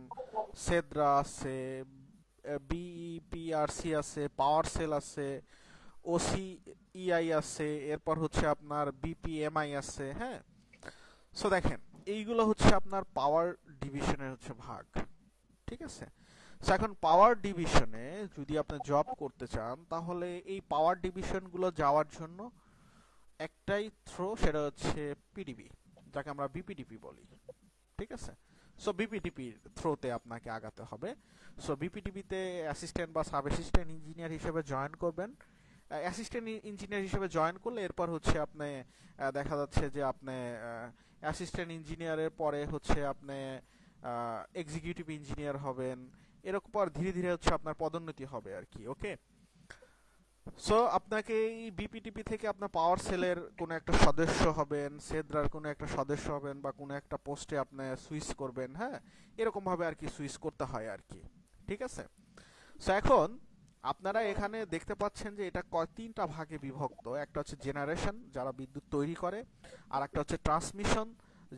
সেদ্রা আছে, বিইপিআরসি আছে, পাওয়ার সেল আছে, ওসিইআই আছে, এরপর হচ্ছে আপনার বিপিএমআই আছে। হ্যাঁ, সো দেখেন এইগুলো হচ্ছে আপনার পাওয়ার ডিভিশনের হচ্ছে ভাগ, ঠিক আছে? সো এখন পাওয়ার ডিভিশনে যদি আপনি জব করতে চান, তাহলে এই পাওয়ার ডিভিশনগুলো যাওয়ার জন্য একটাই থ্রো, সেটা হচ্ছে পিডিবি, যাকে আমরা বিপিডিপি বলি, ঠিক আছে? সো বিপিডিপি থ্রোতে আপনাকে আগাতে হবে। সো বিপিডিপিতে অ্যাসিস্ট্যান্ট বা সাব অ্যাসিস্ট্যান্ট ইঞ্জিনিয়ার হিসেবে জয়েন করবেন। অ্যাসিস্ট্যান্ট ইঞ্জিনিয়ার হিসেবে জয়েন করলে এরপর হচ্ছে আপনি দেখা যাচ্ছে যে আপনি অ্যাসিস্ট্যান্ট ইঞ্জিনিয়ারের পরে হচ্ছে আপনি এক্সিকিউটিভ ইঞ্জিনিয়ার হবেন, এরকম পর ধীরে ধীরে হচ্ছে আপনার পদোন্নতি হবে আর কি। ওকে, সো আপনাকে এই বিপিটিপি থেকে আপনার পাওয়ার সেলের কোনো একটা সদস্য হবেন, সেদ্রার কোনো একটা সদস্য হবেন, বা কোনো একটা পোস্টে আপনি সুইচ করবেন। হ্যাঁ, এরকম ভাবে আর কি সুইচ করতে হয় আর কি, ঠিক আছে? সো এখন আপনারা এখানে দেখতে পাচ্ছেন যে এটা 3টা ভাগে বিভক্ত। একটা হচ্ছে জেনারেশন, যারা বিদ্যুৎ তৈরি করে, আর একটা হচ্ছে ট্রান্সমিশন,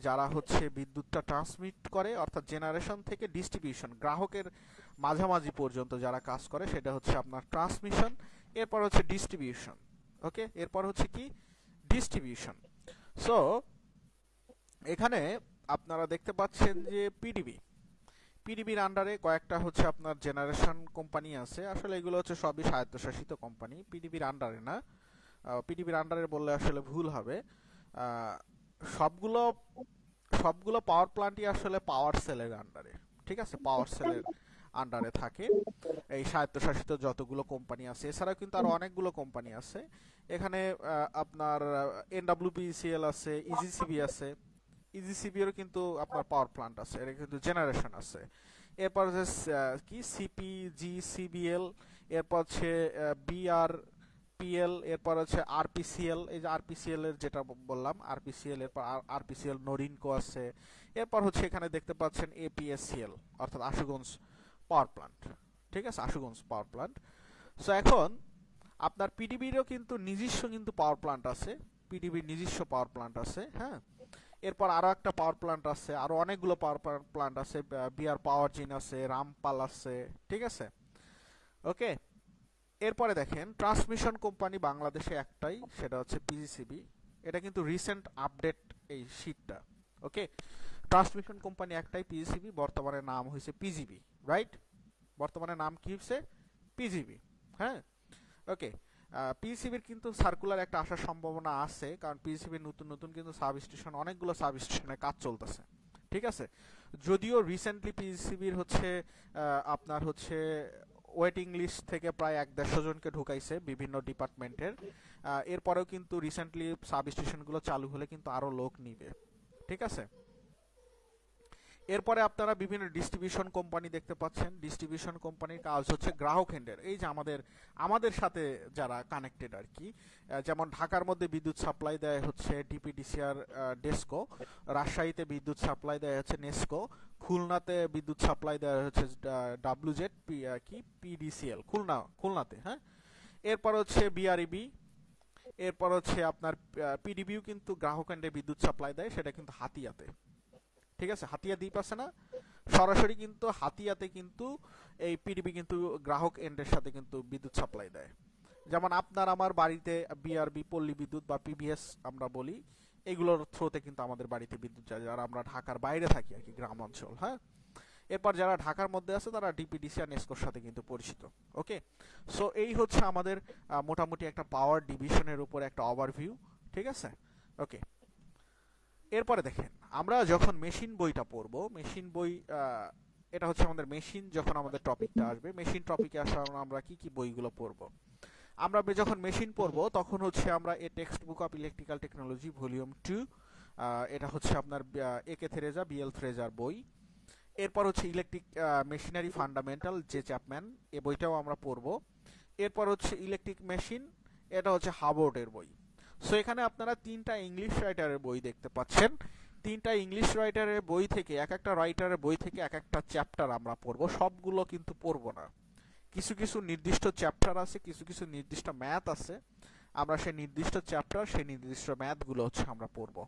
যারা হচ্ছে বিদ্যুৎটা ট্রান্সমিট করে, অর্থাৎ জেনারেশন থেকে ডিস্ট্রিবিউশন, গ্রাহকের মাঝামাঝি পর্যন্ত যারা কাজ করে, সেটা হচ্ছে আপনার ট্রান্সমিশন। এরপর হচ্ছে ডিস্ট্রিবিউশন। ওকে, এরপর হচ্ছে কি ডিস্ট্রিবিউশন। সো এখানে আপনারা দেখতে পাচ্ছেন যে পিডিবির আন্ডারে কয়েকটা হচ্ছে আপনার জেনারেশন কোম্পানি আছে। আসলে এগুলো হচ্ছে সবই স্বায়ত্তশাসিত কোম্পানি, পিডিবির আন্ডারে না। পিডিবির আন্ডারে বললে আসলে ভুল হবে। সবগুলো পাওয়ার প্ল্যান্টই আসলে পাওয়ার সেলের আন্ডারে, ঠিক আছে? পাওয়ার সেলের আন্ডারে থাকে এই স্বায়ত্তশাসিত যতগুলো কোম্পানি আছে। এছাড়াও কিন্তু আরো অনেকগুলো কোম্পানি আছে এখানে। আপনার এনডব্লিউপিসিএল আছে, ইজিসিবি আছে, ইজিসিবিরও কিন্তু আপনার পাওয়ার প্ল্যান্ট আছে, এর কিন্তু জেনারেশন আছে। এরপর হচ্ছে কি সিপিজিসিবিএল, এরপর হচ্ছে বিআরপিএল, এরপর হচ্ছে আরপিসিএল, এই যে আরপিসিএল এর যেটা বললাম আরপিসিএল, এরপর আরপিসিএল নরিনকো আছে। এরপর হচ্ছে এখানে দেখতে পাচ্ছেন এপিএসসিএল, অর্থাৎ আশুগঞ্জ পাওয়ার প্ল্যান্ট, ঠিক আছে? Ashuganj power plant. সো এখন আপনার পিডিবিরও কিন্তু নিজস্ব কিন্তু পাওয়ার প্ল্যান্ট আছে, পিডিবির নিজস্ব পাওয়ার প্ল্যান্ট আছে। হ্যাঁ, এরপর আরো একটা পাওয়ার প্ল্যান্ট আছে, আরো অনেকগুলো পাওয়ার প্ল্যান্ট আছে, বিআর পাওয়ার জিন আছে, রামপাল আছে, ঠিক আছে? ওকে, এরপরে দেখেন ট্রান্সমিশন কোম্পানি বাংলাদেশে একটাই, সেটা হচ্ছে পিজিসিবি। এটা কিন্তু রিসেন্ট আপডেট এই শীটটা। ওকে, ট্রান্সমিশন কোম্পানি একটাই, পিজিসিবি, বর্তমানে নাম হয়েছে পিজিবি, রাইট? বর্তমানে নাম কি হচ্ছে? পিজিবি। হ্যাঁ, ওকে, পিসিবির কিন্তু সার্কুলার একটা আসার সম্ভাবনা আছে, কারণ পিসিবির নতুন নতুন কিন্তু সাব স্টেশন, অনেকগুলো সাব স্টেশনে কাজ চলতেছে, ঠিক আছে। যদিও রিসেন্টলি পিসিবির হচ্ছে আপনার হচ্ছে ওয়েটিং লিস্ট থেকে প্রায় 1-150 জনকে ঢুকাইছে বিভিন্ন ডিপার্টমেন্টের, এরপরেও কিন্তু রিসেন্টলি সাব স্টেশনগুলো চালু হলে কিন্তু আরও লোক নিবে, ঠিক আছে। এরপরে আপনারা বিভিন্ন ডিস্ট্রিবিউশন কোম্পানি দেখতে পাচ্ছেন। ডিস্ট্রিবিউশন কোম্পানির কাজ হচ্ছে গ্রাহক হ্যান্ডের, এই যে আমাদের সাথে যারা কানেক্টেড আর কি, যেমন ঢাকার মধ্যে বিদ্যুৎ সাপ্লাই দেয় হচ্ছে ডিপিডিসিআর ডেস্কো, রাজশাহীতে বিদ্যুৎ সাপ্লাই দেয় হচ্ছে নেস্কো, খুলনাতে বিদ্যুৎ সাপ্লাই দেওয়া হচ্ছে ডাব্লিউজেড কি পিডিসিএল খুলনাতে, হ্যাঁ। এরপর হচ্ছে বিআরইবি, এরপর হচ্ছে আপনার পিডিবিও কিন্তু গ্রাহক হ্যান্ডে বিদ্যুৎ সাপ্লাই দেয়, সেটা কিন্তু হাতিয়াতে, ঠিক আছে। হাতিয়া দ্বীপ আছে না, সরাসরি কিন্তু হাতিয়াতে কিন্তু এই পিডিবি কিন্তু গ্রাহক এন্ডের সাথে কিন্তু বিদ্যুৎ সাপ্লাই দেয়। যেমন আপনার আমার বাড়িতে বিআরবি, পল্লী বিদ্যুৎ বা পিবিএস আমরা বলি, এগুলোর থ্রুতে কিন্তু আমাদের বাড়িতে বিদ্যুৎ যায়, যারা আমরা ঢাকার বাইরে থাকি আর কি, গ্রাম অঞ্চল, হ্যাঁ। এরপর যারা ঢাকার মধ্যে আছে তারা ডিপিডিসি আর নেস্কোর সাথে কিন্তু পরিচিত। ওকে, সো এই হচ্ছে আমাদের মোটামুটি একটা পাওয়ার ডিভিশনের উপর একটা ওভারভিউ, ঠিক আছে। ওকে, এরপরে দেখেন আমরা যখন মেশিন বইটা পড়বো, মেশিন বই এটা হচ্ছে আমাদের মেশিন, যখন আমাদের টপিকটা আসবে মেশিন টপিকে আসার আমরা কি কি বইগুলো পড়বো। আমরা যখন মেশিন পড়বো তখন হচ্ছে আমরা a text book of electrical technology volume 2, এটা হচ্ছে আপনার একে থেরেজা বিএল ফ্রেজার বই। এরপর হচ্ছে electric machinery fundamental J Chapman, এই বইটাও আমরা পড়বো। এরপর হচ্ছে ইলেকট্রিক মেশিন, এটা হচ্ছে হাবোর্ডের বই। সো এখানে আপনারা 3টা ইংলিশ রাইটারের বই দেখতে পাচ্ছেন। 3টা ইংলিশ রাইটারের বই থেকে এক একটা রাইটারের বই থেকে এক একটা চ্যাপ্টার আমরা পড়বো, সবগুলো কিন্তু পড়বো না। কিছু কিছু নির্দিষ্ট চ্যাপ্টার আছে, কিছু কিছু নির্দিষ্ট ম্যাথ আছে, আমরা সেই নির্দিষ্ট চ্যাপ্টার সেই নির্দিষ্ট ম্যাথগুলো হচ্ছে আমরা পড়বো,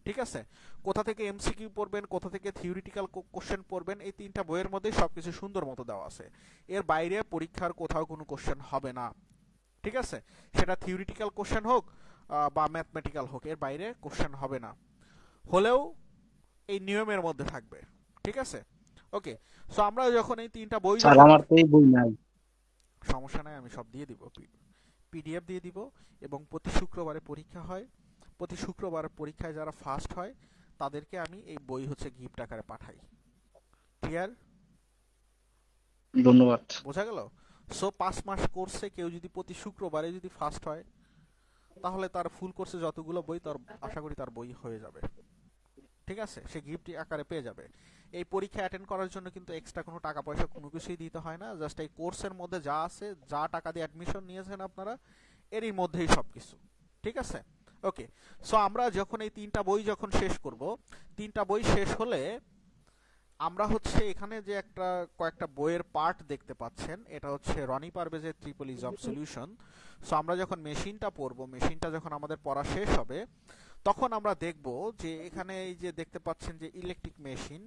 ঠিক আছে। কোথা থেকে এমসিকিউ পড়বেন, কোথা থেকে থিওরিটিক্যাল কোশ্চেন পড়বেন, এই 3টা বইয়ের মধ্যে সবকিছু সুন্দর মতো দেওয়া আছে। এর বাইরে পরীক্ষার কোথাও কোনো কোশ্চেন হবে না, ঠিক আছে। সেটা থিওরিটিক্যাল কোশ্চেন হোক বা ম্যাথমেটিক্যাল হোক, এর বাইরে কোশ্চেন হবে না, হলেও এই নিয়মের মধ্যে থাকবে, ঠিক আছে। ওকে, সো আমরা যখন এই 3টা বই, স্যার আমার তো এই বই নাই। সমস্যা নাই, আমি সব দিয়ে দিব, পিডিএফ দিয়ে দিব। এবং প্রতি শুক্রবারে পরীক্ষা হয়, প্রতি শুক্রবার পরীক্ষায় যারা ফার্স্ট হয় তাদেরকে আমি এই বই হচ্ছে গিফট আকারে পাঠাই। ক্লিয়ার? ধন্যবাদ। বোঝা গেল? সো 5 মাস কোর্সে কেউ যদি প্রতি শুক্রবারে যদি ফার্স্ট হয়, তাহলে তার ফুল কোর্সে যতগুলো বই, তার আশা করি তার বই হয়ে যাবে, ঠিক আছে। সে গিফট আকারে পেয়ে যাবে। এই পরীক্ষা অ্যাটেন্ড করার জন্য কিন্তু এক্সট্রা কোনো টাকা পয়সা কোনো কিছুই দিতে হয় না, জাস্ট এই কোর্সের মধ্যে যা আছে, যা টাকা দিয়ে অ্যাডমিশন নিয়েছেন আপনারা, এরই মধ্যেই সব কিছু, ঠিক আছে। ওকে, সো আমরা যখন এই 3টা বই যখন শেষ করব, 3টা বই শেষ হলে আমরা হচ্ছে এখানে যে কয়েকটা বইয়ের পার্ট দেখতে পাচ্ছেন, এটা হচ্ছে রনি পারভেজের triple is of solution. So আমরা যখন মেশিনটা পড়বো, মেশিনটা যখন আমাদের পড়া শেষ হবে, তখন আমরা দেখব যে এখানে এই যে দেখতে পাচ্ছেন যে ইলেকট্রিক মেশিন,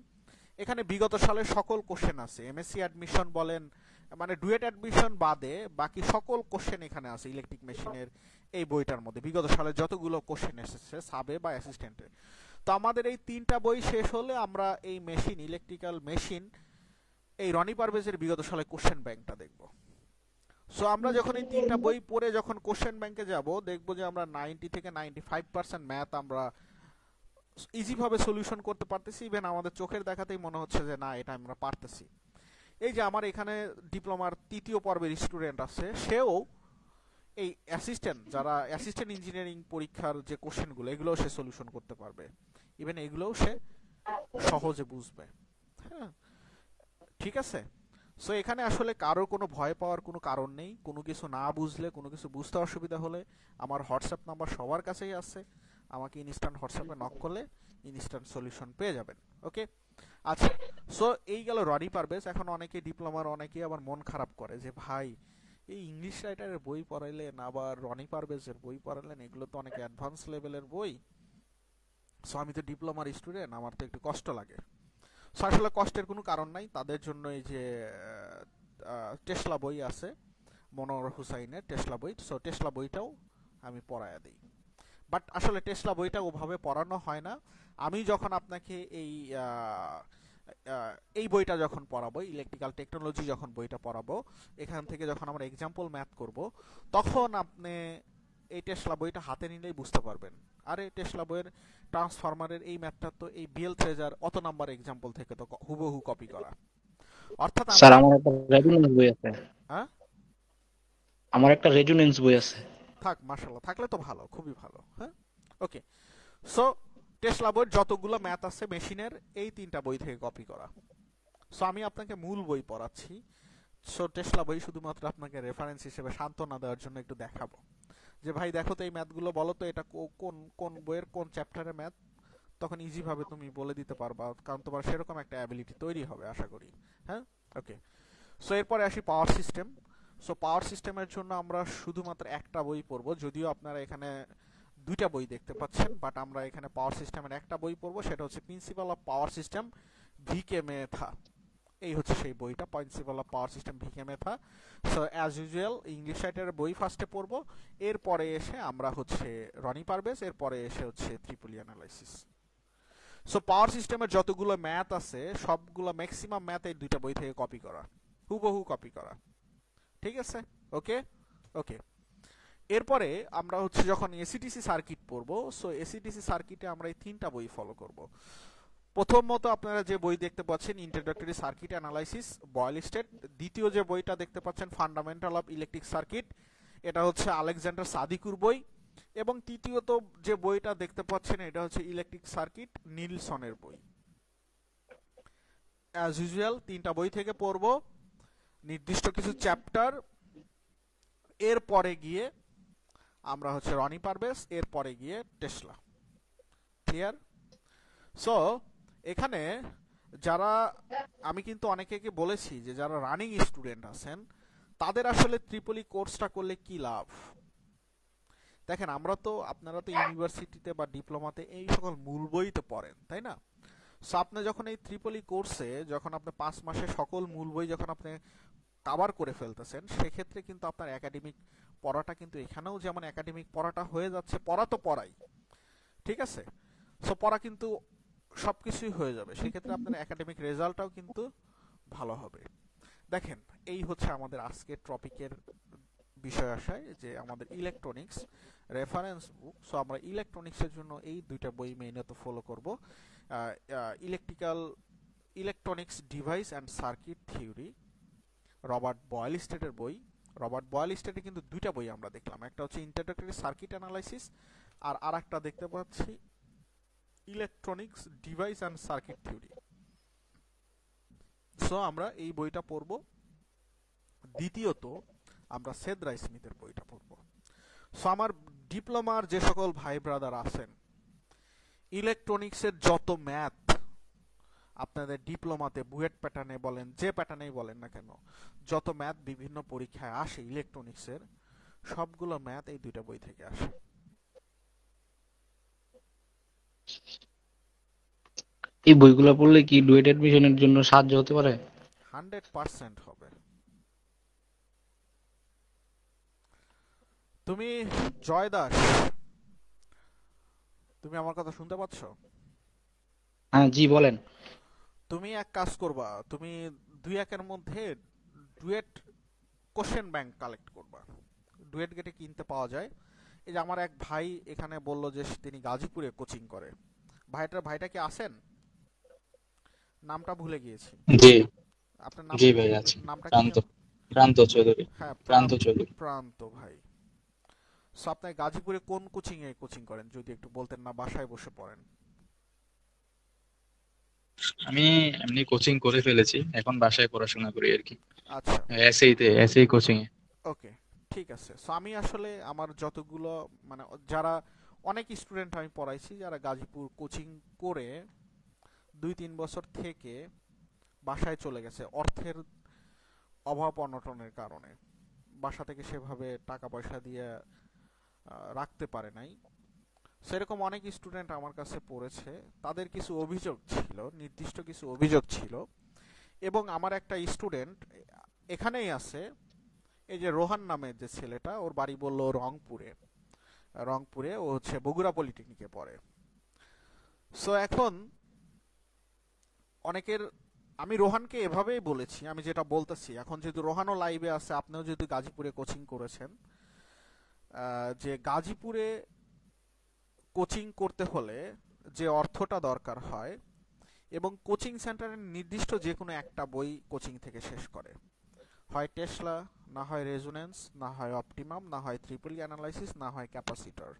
এখানে বিগত সালের সকল কোশ্চেন আছে। এমএসসি অ্যাডমিশন বলেন, মানে ডুয়েট অ্যাডমিশন বাদে বাকি সকল কোশ্চেন এখানে আছে ইলেকট্রিক মেশিনের এই বইটার মধ্যে, বিগত সালে যতগুলো কোশ্চেন এসেছে সাবে বা অ্যাসিস্ট্যান্টে। তো আমাদের এই 3টা বই শেষ হলে আমরা এই মেশিন, ইলেকট্রিক্যাল মেশিন, এই রনি পারভেজের বিগত সালে কোশ্চেন ব্যাংকটা দেখব। সো আমরা যখন এই 3টা বই পড়ে যখন কোশ্চেন ব্যাংকে যাব, দেখবো যে আমরা 90 থেকে 95% ম্যাথ আমরা ইজি ভাবে সলিউশন করতে পারতেছি। ইভেন আমাদের চোখের দেখাতেই মনে হচ্ছে যে না, এটা আমরা পারতেছি। এই যে আমার এখানে ডিপ্লোমার 3য় পর্বের স্টুডেন্ট আছে, সেও এই যারা অ্যাসিস্ট্যান্ট ইঞ্জিনিয়ারিং পরীক্ষার যে কোশ্চেনগুলো, এগুলোও সে সলিউশন করতে পারবে, ইভেন এগুলোও সে সহজে বুঝবে, হ্যাঁ, ঠিক আছে। সো এখানে আসলে কারোর কোনো ভয় পাওয়ার কোনো কারণ নেই। কোনো কিছু না বুঝলে, কোনো কিছু বুঝতে অসুবিধা হলে আমার হোয়াটসঅ্যাপ নাম্বার সবার কাছেই আছে, আমাকে ইনস্ট্যান্ট হোয়াটসঅ্যাপে নক করলে ইনস্ট্যান্ট সলিউশন পেয়ে যাবেন। ওকে, আচ্ছা, সো এই গেল রনি পারভেজ। এখন অনেকে ডিপ্লোমার, অনেকেই আবার মন খারাপ করে যে ভাই এই ইংলিশ রাইটারের বই পড়াইলেন, আবার রনি পারভেজের বই পড়াইলেন, এগুলো তো অনেক অ্যাডভান্স লেভেলের বই। সো আমি তো ডিপ্লোমার স্টুডেন্ট, আমার তো একটু কষ্ট লাগে। সো আসলে কষ্টের কোনো কারণ নাই, তাদের জন্য এই যে টেসলা বই আছে, মনোয়ার হুসাইনের টেসলা বই, সো টেসলা বইটাও আমি পড়ায়া দিই। বাট আসলে টেসলা বইটা ওভাবে পড়ানো হয় না। আমি যখন আপনাকে এই এই বইটা যখন পড়াবো, ইলেকট্রিক্যাল টেকনোলজি যখন বইটা পড়াবো, এখান থেকে যখন আমরা এক্সাম্পল ম্যাথ করব, তখন আপনি এই টেসলা বইটা হাতে নিলেই বুঝতে পারবেন আরে টেসলা বইয়ের ট্রান্সফরমারের এই ম্যাথটা তো এই বিএল ট্রেজার অত নাম্বার এক্সাম্পল থেকে তো হুবহু কপি করা। অর্থাৎ স্যার আমার একটা রেজোনেন্স বই আছে। হ্যাঁ, আমার একটা রেজোনেন্স বই আছে। থাক, মাশাআল্লাহ, থাকলে তো ভালো, খুবই ভালো। হ্যাঁ, ওকে। সো টেসলা বইয়ের যতগুলো ম্যাথ আছে মেশিনের, এই 3টা বই থেকে কপি করা। সো আমি আপনাকে মূল বই পড়াচ্ছি। সো টেসলা বই শুধুমাত্র আপনাকে রেফারেন্স হিসেবে সান্ত্বনা দেওয়ার জন্য একটু দেখাবো যে ভাই দেখো তো এই ম্যাথগুলো বলো তো এটা কোন কোন বইয়ের কোন চ্যাপ্টারের ম্যাথ, তখন ইজি ভাবে তুমি বলে দিতে পারবা, কারণ তোমার সেরকম একটা অ্যাবিলিটি তৈরি হবে আশা করি। হ্যাঁ, ওকে। সো এরপরে আসি পাওয়ার সিস্টেম। সো পাওয়ার সিস্টেমের জন্য আমরা শুধুমাত্র একটা বই পড়বো, যদিও আপনারা এখানে 2টা বই দেখতে পাচ্ছেন, বাট আমরা এখানে পাওয়ার সিস্টেমের একটা বই পড়বো, সেটা হচ্ছে principle of power system V K Mehta. এই হচ্ছে সেই বইটা, principle of power system V K Mehta. So as usual English রাইটারের বই ফার্স্টে পড়বো, এরপরে এসে আমরা হচ্ছে রনি পারভেজ, এরপরে এসে হচ্ছে ট্রিপলি অ্যানালাইসিস। সো পাওয়ার সিস্টেমের যতগুলো ম্যাথ আছে সবগুলো ম্যাক্সিমাম ম্যাথ এই 2টা বই থেকে কপি করা, হুবহু কপি করা। ঠিক আছে, ওকে ওকে। এরপরে আমরা হচ্ছে যখন এসিটিসি সার্কিট পড়বো, সো এসিটিসি সার্কিটে আমরা এই 3টা বই ফলো করব। প্রথমত আপনারা যে বই দেখতে পাচ্ছেন introductory circuit analysis Boylestad, দ্বিতীয় যে বইটা দেখতে পাচ্ছেন ফান্ডামেন্টাল অফ ইলেকট্রিক সার্কিট, এটা হচ্ছে আলেকজান্ডার সাদিকুর বই, এবং তৃতীয়ত যে বইটা দেখতে পাচ্ছেন এটা হচ্ছে ইলেকট্রিক সার্কিট নিলসনের বই। অ্যাজ ইউজুয়াল 3টা বই থেকে পড়ব, নির্দিষ্ট কিছু চ্যাপ্টার, এরপরে গিয়ে আমরা হচ্ছে রনি পারভেজ, এরপরে গিয়ে টেসলা। ক্লিয়ার? সো এখানে যারা, আমি কিন্তু অনেকেকে বলেছি যে যারা রানিং স্টুডেন্ট আছেন তাদের আসলে ট্রিপলি কোর্সটা করলে কি লাভ। দেখেন আমরা তো, আপনারা তো ইউনিভার্সিটিতে বা ডিপ্লোমাতে এই সকল মূল বই তো পড়েন, তাই না? সো আপনি যখন এই ট্রিপলি কোর্সে যখন আপনি 5 মাসে সকল মূল বই যখন আপনি কভার করে ফেলতেছেন, সেক্ষেত্রে কিন্তু আপনার একাডেমিক পড়াটা কিন্তু এখানেও যেমন একাডেমিক পড়াটা হয়ে যাচ্ছে, পড়া তো পড়াই, ঠিক আছে? সো পড়া কিন্তু সবকিছুই হয়ে যাবে, সেক্ষেত্রে আপনার একাডেমিক রেজাল্টটাও কিন্তু ভালো হবে। দেখেন এই হচ্ছে আমাদের আজকের টপিকের বিষয় আসায় যে আমাদের ইলেকট্রনিক্স রেফারেন্স বুক। সো আমরা ইলেকট্রনিক্সের জন্য এই 2টা বই মেইনত ফলো করব, electronics device and circuit theory, Robert boil স্টেটের বই। রবার্ট বয়েল স্টেটে কিন্তু 2টা বই আমরা দেখলাম, একটা হচ্ছে ইন্ট্রোডাক্টরি সার্কিট অ্যানালাইসিস, আর আরেকটা দেখতে পাচ্ছি electronics device and circuit theory. So আমরা এই বইটা পড়ব। দ্বিতীয়ত আমরা সেদ্রা স্মিথের বইটা পড়ব। সো আমার ডিপ্লোমার যে সকল ভাই ব্রাদার আছেন, ইলেকট্রনিক্সের যত ম্যাথ আপনাদের ডিপ্লোমাতে বুয়েট প্যাটার্নে বলেন, যে প্যাটার্নেই বলেন না কেন, যত ম্যাথ বিভিন্ন পরীক্ষায় আসে ইলেকট্রনিক্সের, সবগুলো ম্যাথ এই 2টা বই থেকে আসে। এই বইগুলো পড়লে কি ডুয়েট অ্যাডমিশনের জন্য সাহায্য হতে পারে? 100% হবে। তুমি জয় দাস, তুমি আমার কথা শুনতে পাচ্ছ? হ্যাঁ জি বলেন। তুমি এক কাজ করবা, তুমি 2-1 মধ্যে ডুয়েট কোশ্চেন ব্যাংক কালেক্ট করবা। ডুয়েট গেটে কিনতে পাওয়া যায়। এই যে আমার এক ভাই এখানে বলল যে তিনি গাজীপুরে কোচিং করে, ভাইটা কি আছেন? নামটা ভুলে গিয়েছি। জি আপনার নাম? জি ভাই আছে, নামটা কি? প্রান্ত চৌধুরী। হ্যাঁ, প্রান্ত চৌধুরী। প্রান্ত ভাই। সো আপনি গাজীপুরে কোন কোচিং এ কোচিং করেন যদি একটু বলতেন না, বাসায় বসে পড়েন? আমি এমনি কোচিং করে ফেলেছি, এখন বাসায় পড়াশোনা করি আর কি। আচ্ছা, এসএই কোচিং এ। ওকে, ঠিক আছে। সো আমি আসলে আমার যতগুলো মানে যারা অনেক স্টুডেন্ট আমি পড়াইছি যারা গাজীপুর কোচিং করে 2-3 বছর থেকে বাসায় চলে গেছে অর্থের অভাব অনটনের কারণে, বাসা থেকে সেভাবে টাকা পয়সা দিয়ে রাখতে পারে নাই। সেরকম অনেক স্টুডেন্ট আমার কাছে পড়েছে, তাদের কিছু অভিযোগ ছিল, নির্দিষ্ট কিছু অভিযোগ ছিল। এবং আমার একটা স্টুডেন্ট এখানেই আছে, এই যে রোহান নামের যে ছেলেটা, ওর বাড়ি বললো রংপুরে, ও হচ্ছে বগুড়া পলিটেকনিকে পড়ে। সো এখন অনেকের, আমি রোহানকে এভাবেই বলেছি, আমি যেটা বলতেছি এখন, যেহেতু রোহানও লাইভে আছে, আপনিও যেহেতু গাজীপুরে কোচিং করেছেন, যে গাজীপুরে কোচিং করতে হলে যে অর্থটা দরকার হয়, এবং কোচিং সেন্টারের নির্দিষ্ট যে কোনো একটা বই কোচিং থেকে শেষ করে, হয় টেসলা, না হয় রেজোনেন্স, না হয় অপটিমাম, না হয় ট্রিপল অ্যানালাইসিস, না হয় ক্যাপাসিটর।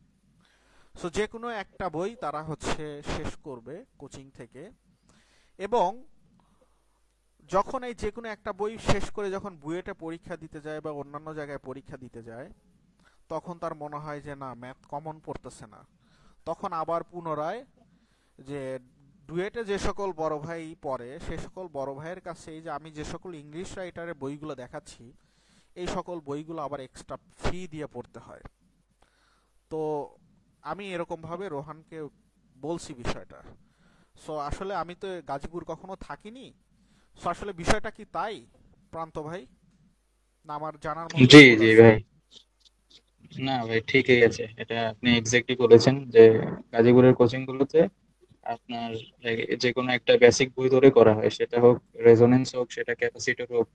সো যে কোনো একটা বই তারা হচ্ছে শেষ করবে কোচিং থেকে, এবং যখন এই যে কোনো একটা বই শেষ করে যখন বুয়েটে পরীক্ষা দিতে যায় বা অন্যান্য জায়গায় পরীক্ষা দিতে যায়, তখন তার মনে হয় যে না, ম্যাথ কমন পড়তেছে না। তখন আবার পুনরায় যে ডুয়েটে যে সকল বড় ভাই পড়ে, সে সকল বড় ভাইয়ের কাছে যে আমি যে সকল ইংলিশ রাইটারের বইগুলো দেখাচ্ছি, এই সকল বইগুলো আবার এক্সট্রা ফি দিয়ে পড়তে হয়। তো আমি এরকমভাবে রোহানকে বলছি বিষয়টা। সো আসলে আমি তো গাজীপুর কখনো থাকিনি, সো আসলে বিষয়টা কি তাই প্রান্ত ভাই, না আমার জানার মধ্যে জি ভুল জি আছে? ভাই, না ভাই ঠিকই আছে, এটা আপনি এক্স্যাক্টলি বলেছেন যে গাজীপুরের কোচিং গুলোতে আপনার যে কোনো একটা বেসিক বই ধরে করা হয়, সেটা হোক রেজোনেন্স হোক, সেটা ক্যাপাসিটর হোক,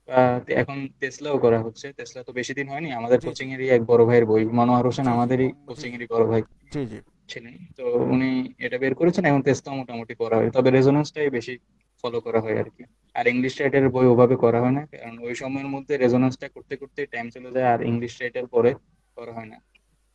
বা এখন টেসলাও করা হচ্ছে। টেসলা তো বেশি দিন হয়নি, আমাদের জি জি কোচিং এরই এক বড় ভাইয়ের বই, মনোয়ার হোসেন জি জি আমাদেরই জি কোচিং জি এরই বড় ভাই জি জি ছিলেন, তো উনি এটা বের করেছেন। এখন টেস্টটাও মোটামুটি করা হয়, তবে রেজোনেন্সটাই বেশি ফলো করা হয় আর কি। আর ইংলিশ রাইটারের বই ওভাবে করা হয় না, কারণ ওই সময়ের মধ্যে রেজোনেন্সটা করতে করতে টাইম চলে যায়, আর ইংলিশ রাইটার পরে করা হয় না।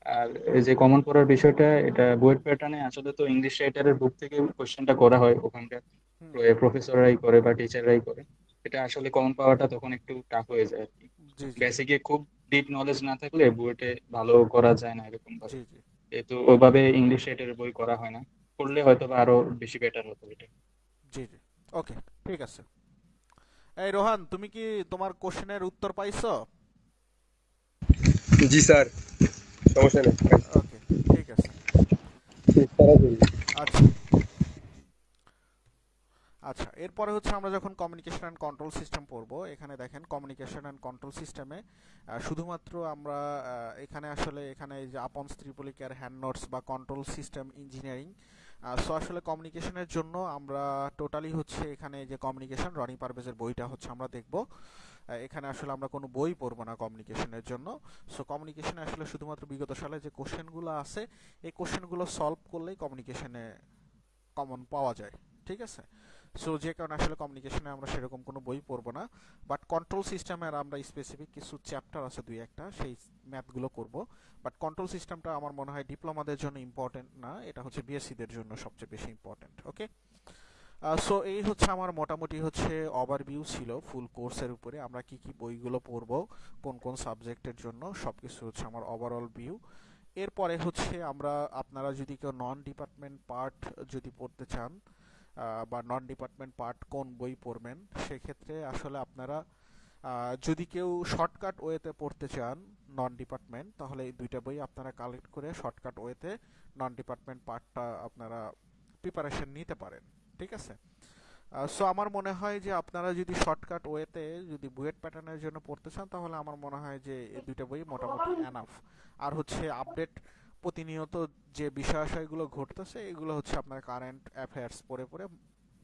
আর এই যে কমন পড়ার বিষয়টা, এটা বুয়েট প্যাটার্নে আসলে তো ইংলিশ রাইটারের বুক থেকে কোশ্চেনটা করা হয়, ওখানকার হুম প্রফেসররাই করে বা টিচাররাই করে। এটা আসলে কমন পাওয়াটা তখন একটু টাফ হয়ে যায় আর কি। জি জি বেসিকে খুব ডিপ নলেজ না থাকলে বুয়েটে ভালো করা যায় না এরকম ভাবে। জি জি যেহেতু ওইভাবে ইংলিশ রাইটারের বই করা হয় না, করলে হয়তো বা আরো বেশি বেটার হতো এটা। জি জি ওকে, ঠিক আছে। এই রোহান, তুমি কি তোমার কোশ্চেনের উত্তর পাইছো? জি স্যার, সমস্যা নেই। ওকে, ঠিক আছে। আচ্ছা আচ্ছা, এরপরে হচ্ছে আমরা যখন কমিউনিকেশন অ্যান্ড কন্ট্রোল সিস্টেম পড়বো, এখানে দেখেন কমিউনিকেশন অ্যান্ড কন্ট্রোল সিস্টেমে শুধুমাত্র আমরা এখানে আসলে এখানে এই যে আপনস ত্রিপলি কেয়ার হ্যান্ড নোটস বা কন্ট্রোল সিস্টেম ইঞ্জিনিয়ারিং, সো আসলে কমিউনিকেশনের জন্য আমরা টোটালি হচ্ছে এখানে যে কমিউনিকেশন রনি পারভেজের বইটা হচ্ছে আমরা দেখব। এখানে আসলে আমরা কোনো বই পড়বো না কমিউনিকেশনের জন্য। সো কমিউনিকেশনে আসলে শুধুমাত্র বিগত সালে যে কোশ্চেনগুলো আছে, এই কোশ্চেনগুলো সলভ করলেই কমিউনিকেশনে কমন পাওয়া যায়, ঠিক আছে? সো যে কারণে আসলে কমিউনিকেশনে আমরা সেরকম কোনো বই পড়বো না, বাট কন্ট্রোল সিস্টেমের আমরা স্পেসিফিক কিছু চ্যাপ্টার আছে দুই একটা, সেই ম্যাথগুলো করব। বাট কন্ট্রোল সিস্টেমটা আমার মনে হয় ডিপ্লোমাদের জন্য ইম্পর্টেন্ট না, এটা হচ্ছে বিএসসিদের জন্য সবচেয়ে বেশি ইম্পর্টেন্ট। ওকে, সো এই হচ্ছে আমার মোটামুটি হচ্ছে ওভারভিউ ছিল ফুল কোর্সের উপরে, আমরা কি কি বইগুলো পড়বো কোন কোন সাবজেক্টের জন্য, সবকিছু হচ্ছে আমার ওভারঅল ভিউ। এরপরে হচ্ছে আমরা, আপনারা যদি কেউ নন ডিপার্টমেন্ট পার্ট যদি পড়তে চান, বা নন ডিপার্টমেন্ট পার্ট কোন বই পড়বেন, সেক্ষেত্রে আসলে আপনারা যদি কেউ শর্টকাট ওয়েতে পড়তে চান নন ডিপার্টমেন্ট, তাহলে এই দুইটা বই আপনারা কালেক্ট করে শর্টকাট ওয়েতে নন ডিপার্টমেন্ট পার্টটা আপনারা প্রিপারেশন নিতে পারেন, ঠিক আছে? সো আমার মনে হয় যে আপনারা যদি শর্টকাট ওয়েতে যদি বুয়েট প্যাটার্নের জন্য পড়তে চান, তাহলে আমার মনে হয় যে এই দুইটা বই মোটামুটি এনাফ। আর হচ্ছে আপডেট প্রতিনিয়ত যে বিষয়াশয়গুলো ঘটতেছে, এগুলো হচ্ছে আপনার কারেন্ট অ্যাফেয়ার্স পড়ে পড়ে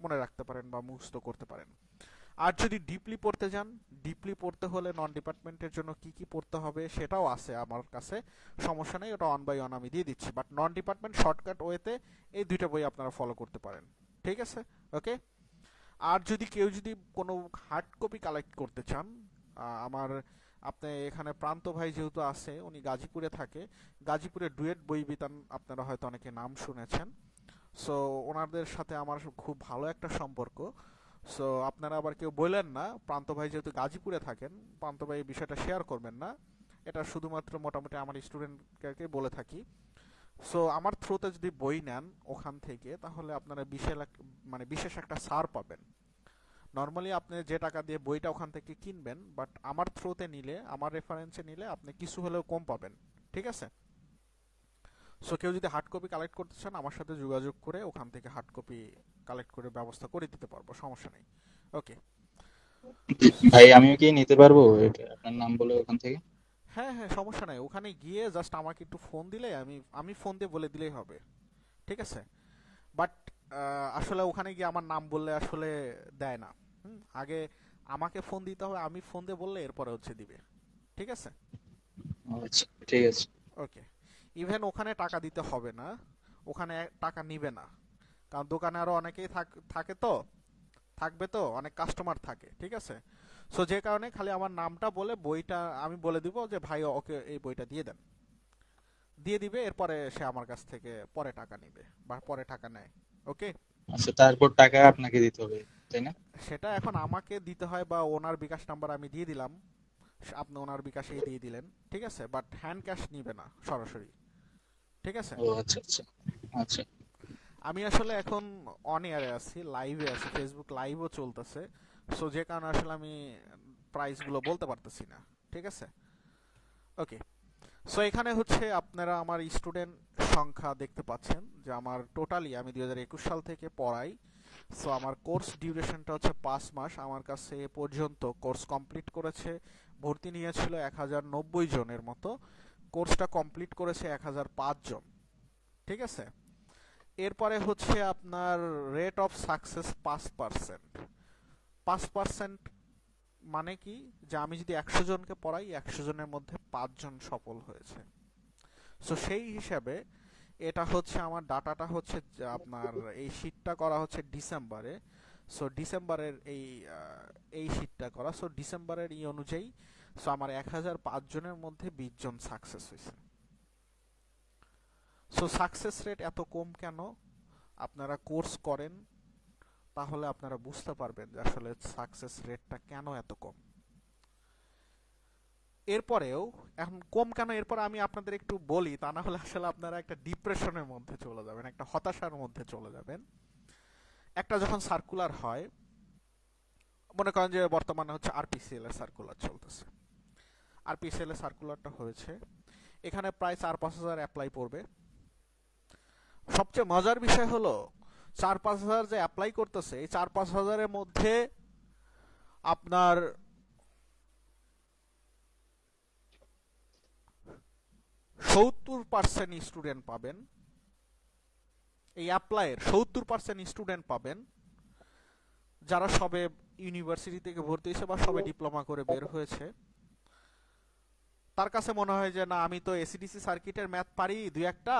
মনে রাখতে পারেন বা মুখস্থ করতে পারেন। আর যদি ডিপলি পড়তে যান, ডিপলি পড়তে হলে নন ডিপার্টমেন্টের জন্য কি কি পড়তে হবে সেটাও আছে আমার কাছে, সমস্যা নেই, ওটা অন বাই অন আমি দিয়ে দিচ্ছি। বাট নন ডিপার্টমেন্ট শর্টকাট ওয়েতে এই দুইটা বই আপনারা ফলো করতে পারেন, ঠিক আছে? ওকে। আর যদি কেউ যদি কোনো হার্ড কপি কালেক্ট করতে চান, আমার আপনি এখানে প্রান্ত ভাই যেহেতু আছে, উনি গাজীপুরে থাকে, গাজীপুরে ডুয়েট বই বিতান আপনারা হয়তো অনেকে নাম শুনেছেন। সো ওনাদের সাথে আমার খুব ভালো একটা সম্পর্ক। সো আপনারা আবার কেউ বললেন না প্রান্ত ভাই যেহেতু গাজীপুরে থাকেন, প্রান্ত ভাই এই বিষয়টা শেয়ার করবেন না, এটা শুধুমাত্র মোটামুটি আমার স্টুডেন্টকে বলে থাকি। সো আমার থ্রুতে যদি বই নেন ওখান থেকে, তাহলে আপনারা বিশেষ একটা ছাড় পাবেন। নর্মালি আপনি যে টাকা দিয়ে বইটা ওখান থেকে কিনবেন, বাট আমার থ্রুতে নিলে, আমার রেফারেন্সে নিলে আপনি কিছু হলেও কম পাবেন, ঠিক আছে? সো কেউ যদি হার্ড কপি কালেক্ট করতে চান, আমার সাথে যোগাযোগ করে ওখান থেকে হার্ড কপি কালেক্ট করে ব্যবস্থা করে দিতে পারবো, সমস্যা নেই। ওকে ভাই আমিও কি নিতে পারবো এটা আপনার নাম বলে ওখান থেকে? হ্যাঁ হ্যাঁ, সমস্যা নাই, ওখানে গিয়ে জাস্ট আমাকে একটু ফোন দিলে আমি ফোন দিয়ে বলে দিলেই হবে, ঠিক আছে? বাট আসলে ওখানে গিয়ে আমার নাম বললে আসলে দেয় না। আগে আমাকে ফোন দিতে হবে, আমি ফোন দিয়ে বললে এরপরে হচ্ছে দিবে। ঠিক আছে, আচ্ছা ঠিক আছে। ওকে। ইভেন ওখানে টাকা দিতে হবে না, ওখানে টাকা নিবে না, কারণ দোকানে আরো অনেকেই থাকে তো, থাকবে তো, অনেক কাস্টমার থাকে। ঠিক আছে, সো যে কারণে খালি আমার নামটা বলে বইটা আমি বলে দিব যে ভাই ওকে এই বইটা দিয়ে দেন, দিয়ে দিবে। এরপরে সে আমার কাছ থেকে পরে টাকা নিবে বা পরে টাকা নেয়। ওকে, আচ্ছা, তারপর টাকা আপনাকে দিতে হবে তাই না? সেটা এখন আমাকে দিতে হয় বা ওনার বিকাশ নাম্বার আমি দিয়ে দিলাম, আপনি ওনার বিকাশেই দিয়ে দিলেন। ঠিক আছে, বাট হ্যান্ড ক্যাশ নিবে না সরাসরি। ঠিক আছে, ও আচ্ছা আচ্ছা আচ্ছা। আমি আসলে এখন অন এয়ারে আছি, লাইভে আছি, ফেসবুক লাইভও চলতেছে, সো যে কারণে আসলে আমি প্রাইসগুলো বলতে পারতেছি না। ঠিক আছে, ওকে। সো এখানে হচ্ছে আপনারা আমার স্টুডেন্ট সংখ্যা দেখতে পাচ্ছেন যে আমার টোটালি আমি 2021 সাল থেকে পড়াই। সো আমার কোর্স ডিউরেশনটা হচ্ছে 5 মাস। আমার কাছে এ পর্যন্ত কোর্স কমপ্লিট করেছে, ভর্তি নিয়েছিল 1090 জনের মতো, কোর্সটা কমপ্লিট করেছে 1005 জন। ঠিক আছে, এরপরে হচ্ছে আপনার রেট অফ সাকসেস 5%। 5% মানে কি, যে আমি যদি 100 জনকে পড়াই 100 জনের মধ্যে 5 জন সফল হয়েছে। সো সেই হিসাবে এটা হচ্ছে আমার ডাটাটা হচ্ছে আপনার এই শীটটা করা হচ্ছে ডিসেম্বরে। সো ডিসেম্বরের এই শীটটা করা, সো ডিসেম্বরের এই অনুযায়ী সো আমার 1005 জনের মধ্যে 20 জন সাকসেস হয়েছে। সো সাকসেস রেট এত কম কেন? আপনারা কোর্স করেন তাহলে আপনারা বুঝতে পারবেন যে আসলে সাকসেস রেটটা কেন এত কম। এরপরেও এখন কম কেন, এরপর আমি আপনাদের একটু বলি, তা না হলে আসলে আপনারা একটা ডিপ্রেশনের মধ্যে চলে যাবেন, একটা হতাশার মধ্যে চলে যাবেন। একটা যখন সার্কুলার হয়, মনে করেন যে বর্তমানে হচ্ছে আরপিসিএল এর সার্কুলার চলতেছে, আরপিসিএল এর সার্কুলারটা হয়েছে, এখানে প্রায় 4-5 হাজার অ্যাপ্লাই পড়বে। সবচেয়ে মজার বিষয় হলো 4-5 হাজার যে অ্যাপ্লাই করতেছে, এই 4-5 হাজারের মধ্যে আপনার 70% স্টুডেন্ট পাবেন, এই অ্যাপ্লাইয়ের 70% স্টুডেন্ট পাবেন যারা সবে ইউনিভার্সিটি থেকে ভর্তি হয়েছে বা সবে ডিপ্লোমা করে বের হয়েছে। তার কাছে মনে হয় যে না, আমি তো এসিডিসি সার্কিটের ম্যাথ পারি 2-1টা,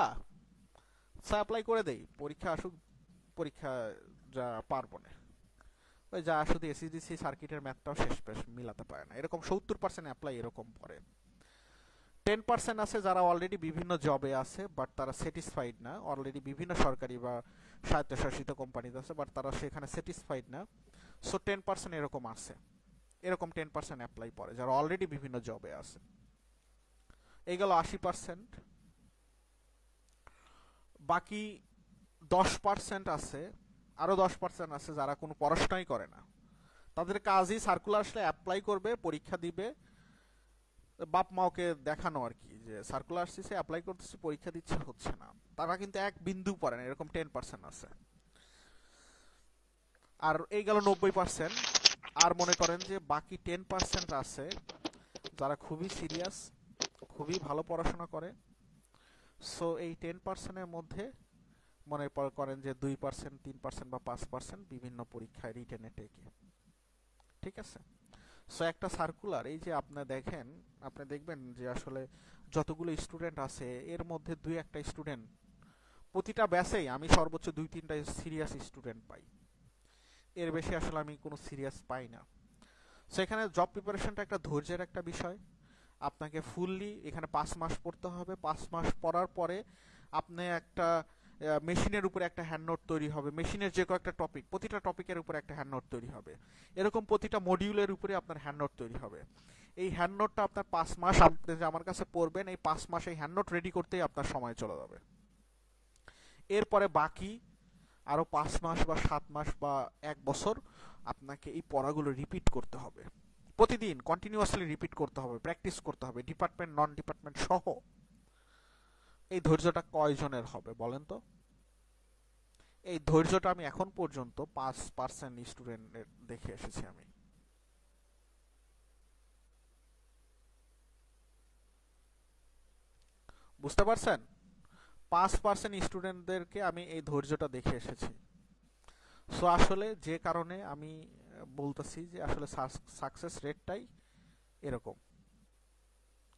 অ্যাপ্লাই করে দেই, পরীক্ষা আসুক, পরীক্ষা যা পারবো না, ওই যা শুধু এসিডিসি সার্কিটের ম্যাথটাও শেষ পেশ মিলাতে পারে না, এরকম 70% অ্যাপ্লাই এরকম পড়ে। 10% আছে যারা অলরেডি বিভিন্ন জবে আছে বাট তারা স্যাটিসফাইড না, অলরেডি বিভিন্ন সরকারি বা স্বায়ত্তশাসিত কোম্পানিতে আছে বাট তারা সেখানে স্যাটিসফাইড না। সো 10% এরকম আছে, এরকম 10% অ্যাপ্লাই পড়ে যারা অলরেডি বিভিন্ন জবে আছে। এই গেল 80%। বাকি 10% আছে, আরো 10% আছে যারা কোনো পড়াশোনাই করে না, তাদের কাজই সার্কুলার আসলে অ্যাপ্লাই করবে, পরীক্ষা দিবে, বাপ মাওকে দেখানো আর কি যে সার্কুলার আসছে, অ্যাপ্লাই করতেছে, পরীক্ষা দিচ্ছে, হচ্ছে না। তারা কিন্তু এক বিন্দু পড়ে না, এরকম 10% আছে। আর এই গেল 90%। আর মনে করেন যে বাকি 10% আছে যারা খুবই সিরিয়াস, খুবই ভালো পড়াশোনা করে। সো এই 10%-এর মধ্যে মনে করেন যে 2%, 3% বা 5% বিভিন্ন পরীক্ষায় রিটেনে টেকে। ঠিক আছে, সো একটা সার্কুলার, এই যে আপনি দেখেন, আপনি দেখবেন যে আসলে যতগুলো স্টুডেন্ট আছে এর মধ্যে 2-1টা স্টুডেন্ট প্রতিটা ব্যাচেই আমি সর্বোচ্চ 2-3টা সিরিয়াস স্টুডেন্ট পাই, এর বেশি আসলে আমি কোনো সিরিয়াস পাই না। সো এখানে জব প্রিপারেশনটা একটা ধৈর্যের একটা বিষয়, আপনাকে ফুললি এখানে 5 মাস পড়তে হবে। 5 মাস পড়ার পরে আপনি একটা মেশিনের উপরে একটা হ্যান্ড নোট তৈরি হবে, মেশিনের যে কয়েকটা টপিক, প্রতিটা টপিকের উপরে একটা হ্যান্ড নোট তৈরি হবে, এরকম প্রতিটা মডিউলের উপরে আপনার হ্যান্ড নোট তৈরি হবে। এই হ্যান্ড নোটটা আপনার 5 মাস আপনি যে আমার কাছে পড়বেন, এই 5 মাস এই হ্যান্ড নোট রেডি করতেই আপনার সময় চলে যাবে। এরপরে বাকি আরো 5 মাস বা 7 মাস বা 1 বছর আপনাকে এই পড়াগুলো রিপিট করতে হবে, প্রতিদিন কন্টিনিউয়াসলি রিপিট করতে হবে, প্র্যাকটিস করতে হবে, ডিপার্টমেন্ট নন ডিপার্টমেন্ট সহ। এই ধৈর্যটা কয়জনের হবে বলেন তো? এই ধৈর্যটা আমি এখন পর্যন্ত 5% স্টুডেন্টের দেখে এসেছি আমি। বুঝতে পারছেন? 5% স্টুডেন্টদেরকে আমি এই ধৈর্যটা দেখে এসেছি। সো আসলে যে কারণে আমি বলতেছি যে আসলে সাকসেস রেটটাই এরকম।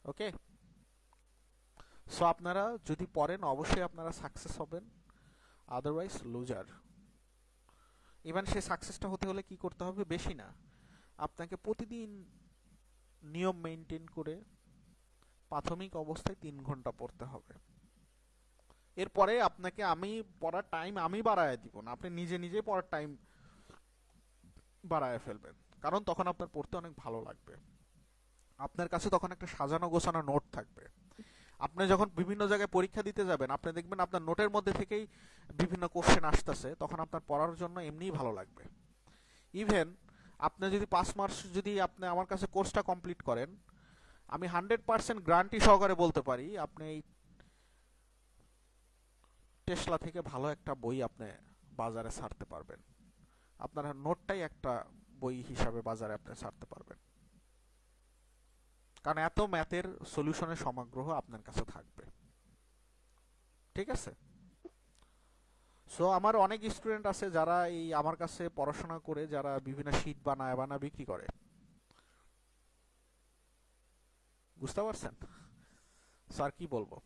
ওকে, সো আপনারা যদি পড়েন অবশ্যই আপনারা সাকসেস হবেন, আদারওয়াইজ লুজার। ইভেন সেই সাকসেসটা হতে হলে কি করতে হবে? বেশি না, আপনাকে প্রতিদিন নিয়ম মেনটেন করে প্রাথমিক অবস্থায় 3 ঘন্টা পড়তে হবে। এরপরে আপনাকে আমি পড়ার টাইম আমি বাড়ায় দিব না, আপনি নিজে নিজে পড়ার টাইম বাড়ায় ফেলবেন, কারণ তখন আপনার পড়তে অনেক ভালো লাগবে। আপনার কাছে তখন একটা সাজানো গোছানো নোট থাকবে। আপনি যখন বিভিন্ন জায়গায় পরীক্ষা দিতে যাবেন, আপনি দেখবেন আপনার নোটের মধ্যে থেকেই বিভিন্ন কোশ্চেন আসতেছে, তখন আপনার পড়ার জন্য এমনিই ভালো লাগবে। ইভেন আপনি যদি 5 মাস যদি আপনি আমার কাছে কোর্সটা কমপ্লিট করেন, আমি 100% গ্যারান্টি সহকারে বলতে পারি আপনি এই টেসলা থেকে ভালো একটা বই আপনি বাজারে ছাড়তে পারবেন। আপনার নোটটাই একটা বই হিসাবে বাজারে আপনি ছাড়তে পারবেন, কারণ এত ম্যাথের সলিউশনের সমাগ্রহ আপনার কাছে থাকবে। ঠিক আছে? সো আমার অনেক স্টুডেন্ট আছে যারা এই আমার কাছে পড়াশোনা করে যারা বিভিন্ন শীট বানায় বিক্রি করে। বুঝতে পারছেন? স্যার কি বলবো,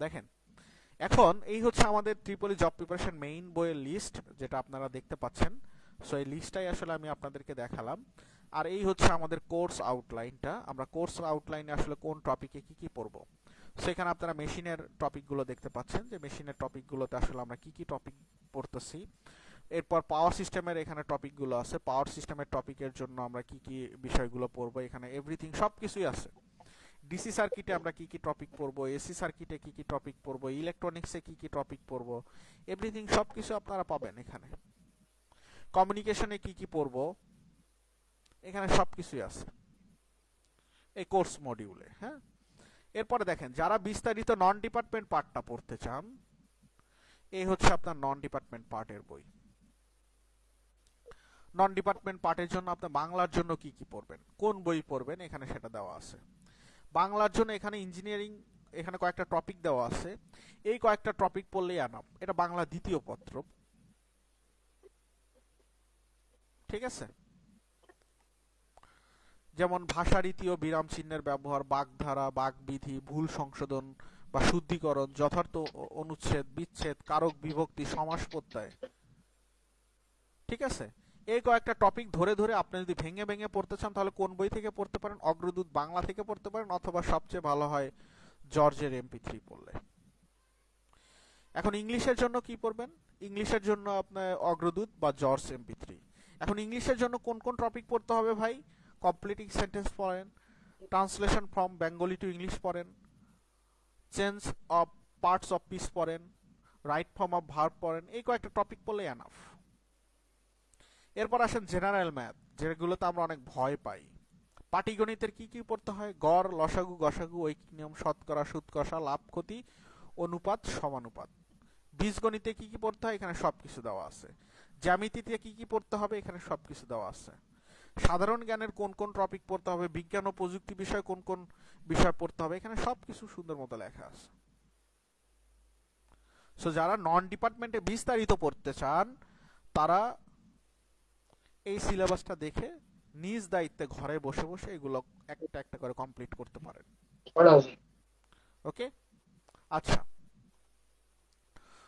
দেখেন এখন এই হচ্ছে আমাদের ট্রিপলি জব প্রিপারেশন মেইন বইয়ের লিস্ট, যেটা আপনারা দেখতে পাচ্ছেন। সো এই লিস্টটাই আসলে আমি আপনাদেরকে দেখালাম। আর এই হচ্ছে আমাদের কোর্স আউটলাইনটা। আমরা কোর্স আউটলাইনে আসলে কোন টপিকে কি কি পড়বো, সেখানে আপনারা মেশিনের টপিকগুলো দেখতে পাচ্ছেন, যে মেশিনের টপিকগুলোতে আসলে আমরা কি কি টপিক পড়তেছি। এরপর পাওয়ার সিস্টেমের এখানে টপিকগুলো আছে, পাওয়ার সিস্টেমের টপিকের জন্য আমরা কি কি বিষয়গুলো পড়বো, এখানে এভরিথিং সব কিছুই আছে। ডিসি সার্কিটে আমরা কি কি টপিক পড়বো, এসি সার্কিটে কি কি টপিক পড়বো, ইলেকট্রনিক্সে কি কি টপিক পড়বো, এভরিথিং সবকিছু আপনারা পাবেন এখানে। কমিউনিকেশনে কি কি পড়বো, এখানে সবকিছুই আছে এই কোর্স মডিউলে। হ্যাঁ, এরপরে দেখেন যারা বিস্তারিত নন ডিপার্টমেন্ট পার্টটা পড়তে চান, এই হচ্ছে আপনার নন ডিপার্টমেন্ট পার্টের বই। নন ডিপার্টমেন্ট পার্টের জন্য আপনি বাংলার জন্য কি কি পড়বেন, কোন বই পড়বেন, এখানে সেটা দেওয়া আছে। বাংলার জন্য এখানে ইঞ্জিনিয়ারিং, এখানে কয়েকটা টপিক দেওয়া আছে, এই কয়েকটা টপিক পড়লেই আনাম। এটা বাংলা দ্বিতীয় পত্র। ঠিক আছে? যেমন ভাষারীতি ও বিরাম চিহ্নের ব্যবহার, বাগধারা, বাগবিধি, ভুল সংশোধন বা শুদ্ধিকরণ, যথার্থ অনুচ্ছেদ, বিচ্ছেদ, কারক বিভক্তি, সমাস প্রত্যয়। ঠিক আছে? এই কয়েকটা টপিক ধরে ধরে আপনি যদি ভেঙে ভেঙে পড়তে চান, তাহলে কোন বই থেকে পড়তে পারেন? অগ্রদূত বাংলা থেকে পড়তে পারেন, অথবা সবচেয়ে ভালো হয় জর্জের MP3 পড়লে। এখন ইংলিশের জন্য কি পড়বেন? ইংলিশের জন্য আপনার অগ্রদূত বা জর্জ MP3। এখন ইংলিশের জন্য কোন কোন টপিক পড়তে হবে ভাই? কমপ্লিটিং সেন্টেন্স পড়েন, translation from Bengali to English পড়েন, change of parts of speech পড়েন, রাইট ফর্ম অফ ভার্ব পড়েন। এই কয়েকটা টপিক পড়লে এনাফ। এরপর আসেন জেনারেল ম্যাথ, যেগুলোতে আমরা অনেক ভয় পাই। পাটিগণিতের কি কি পড়তে হয়? গড়, লসাগু, গসাগু, ঐকিক নিয়ম, শতকরা, সুদ কষা, লাভ ক্ষতি, অনুপাত, সমানুপাত। বীজগণিতে কি কি পড়তে হয়? এখানে সবকিছু দেওয়া আছে। জ্যামিতিতে কি কি পড়তে হবে? এখানে সবকিছু দেওয়া আছে। সাধারণ জ্ঞানের কোন কোন টপিক পড়তে হবে, বিজ্ঞান ও প্রযুক্তি বিষয় কোন কোন বিষয় পড়তে হবে, এখানে সবকিছু সুন্দর মতো লেখা আছে। সো যারা নন ডিপার্টমেন্টে বিস্তারিত পড়তে চান, তারা এই সিলেবাসটা দেখে নিজ দায়িত্বে ঘরে বসে বসে এগুলো একটা একটা করে কমপ্লিট করতে পারেন। ওকে, আচ্ছা।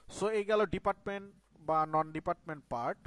সো এই গেল ডিপার্টমেন্ট বা নন ডিপার্টমেন্ট পার্ট।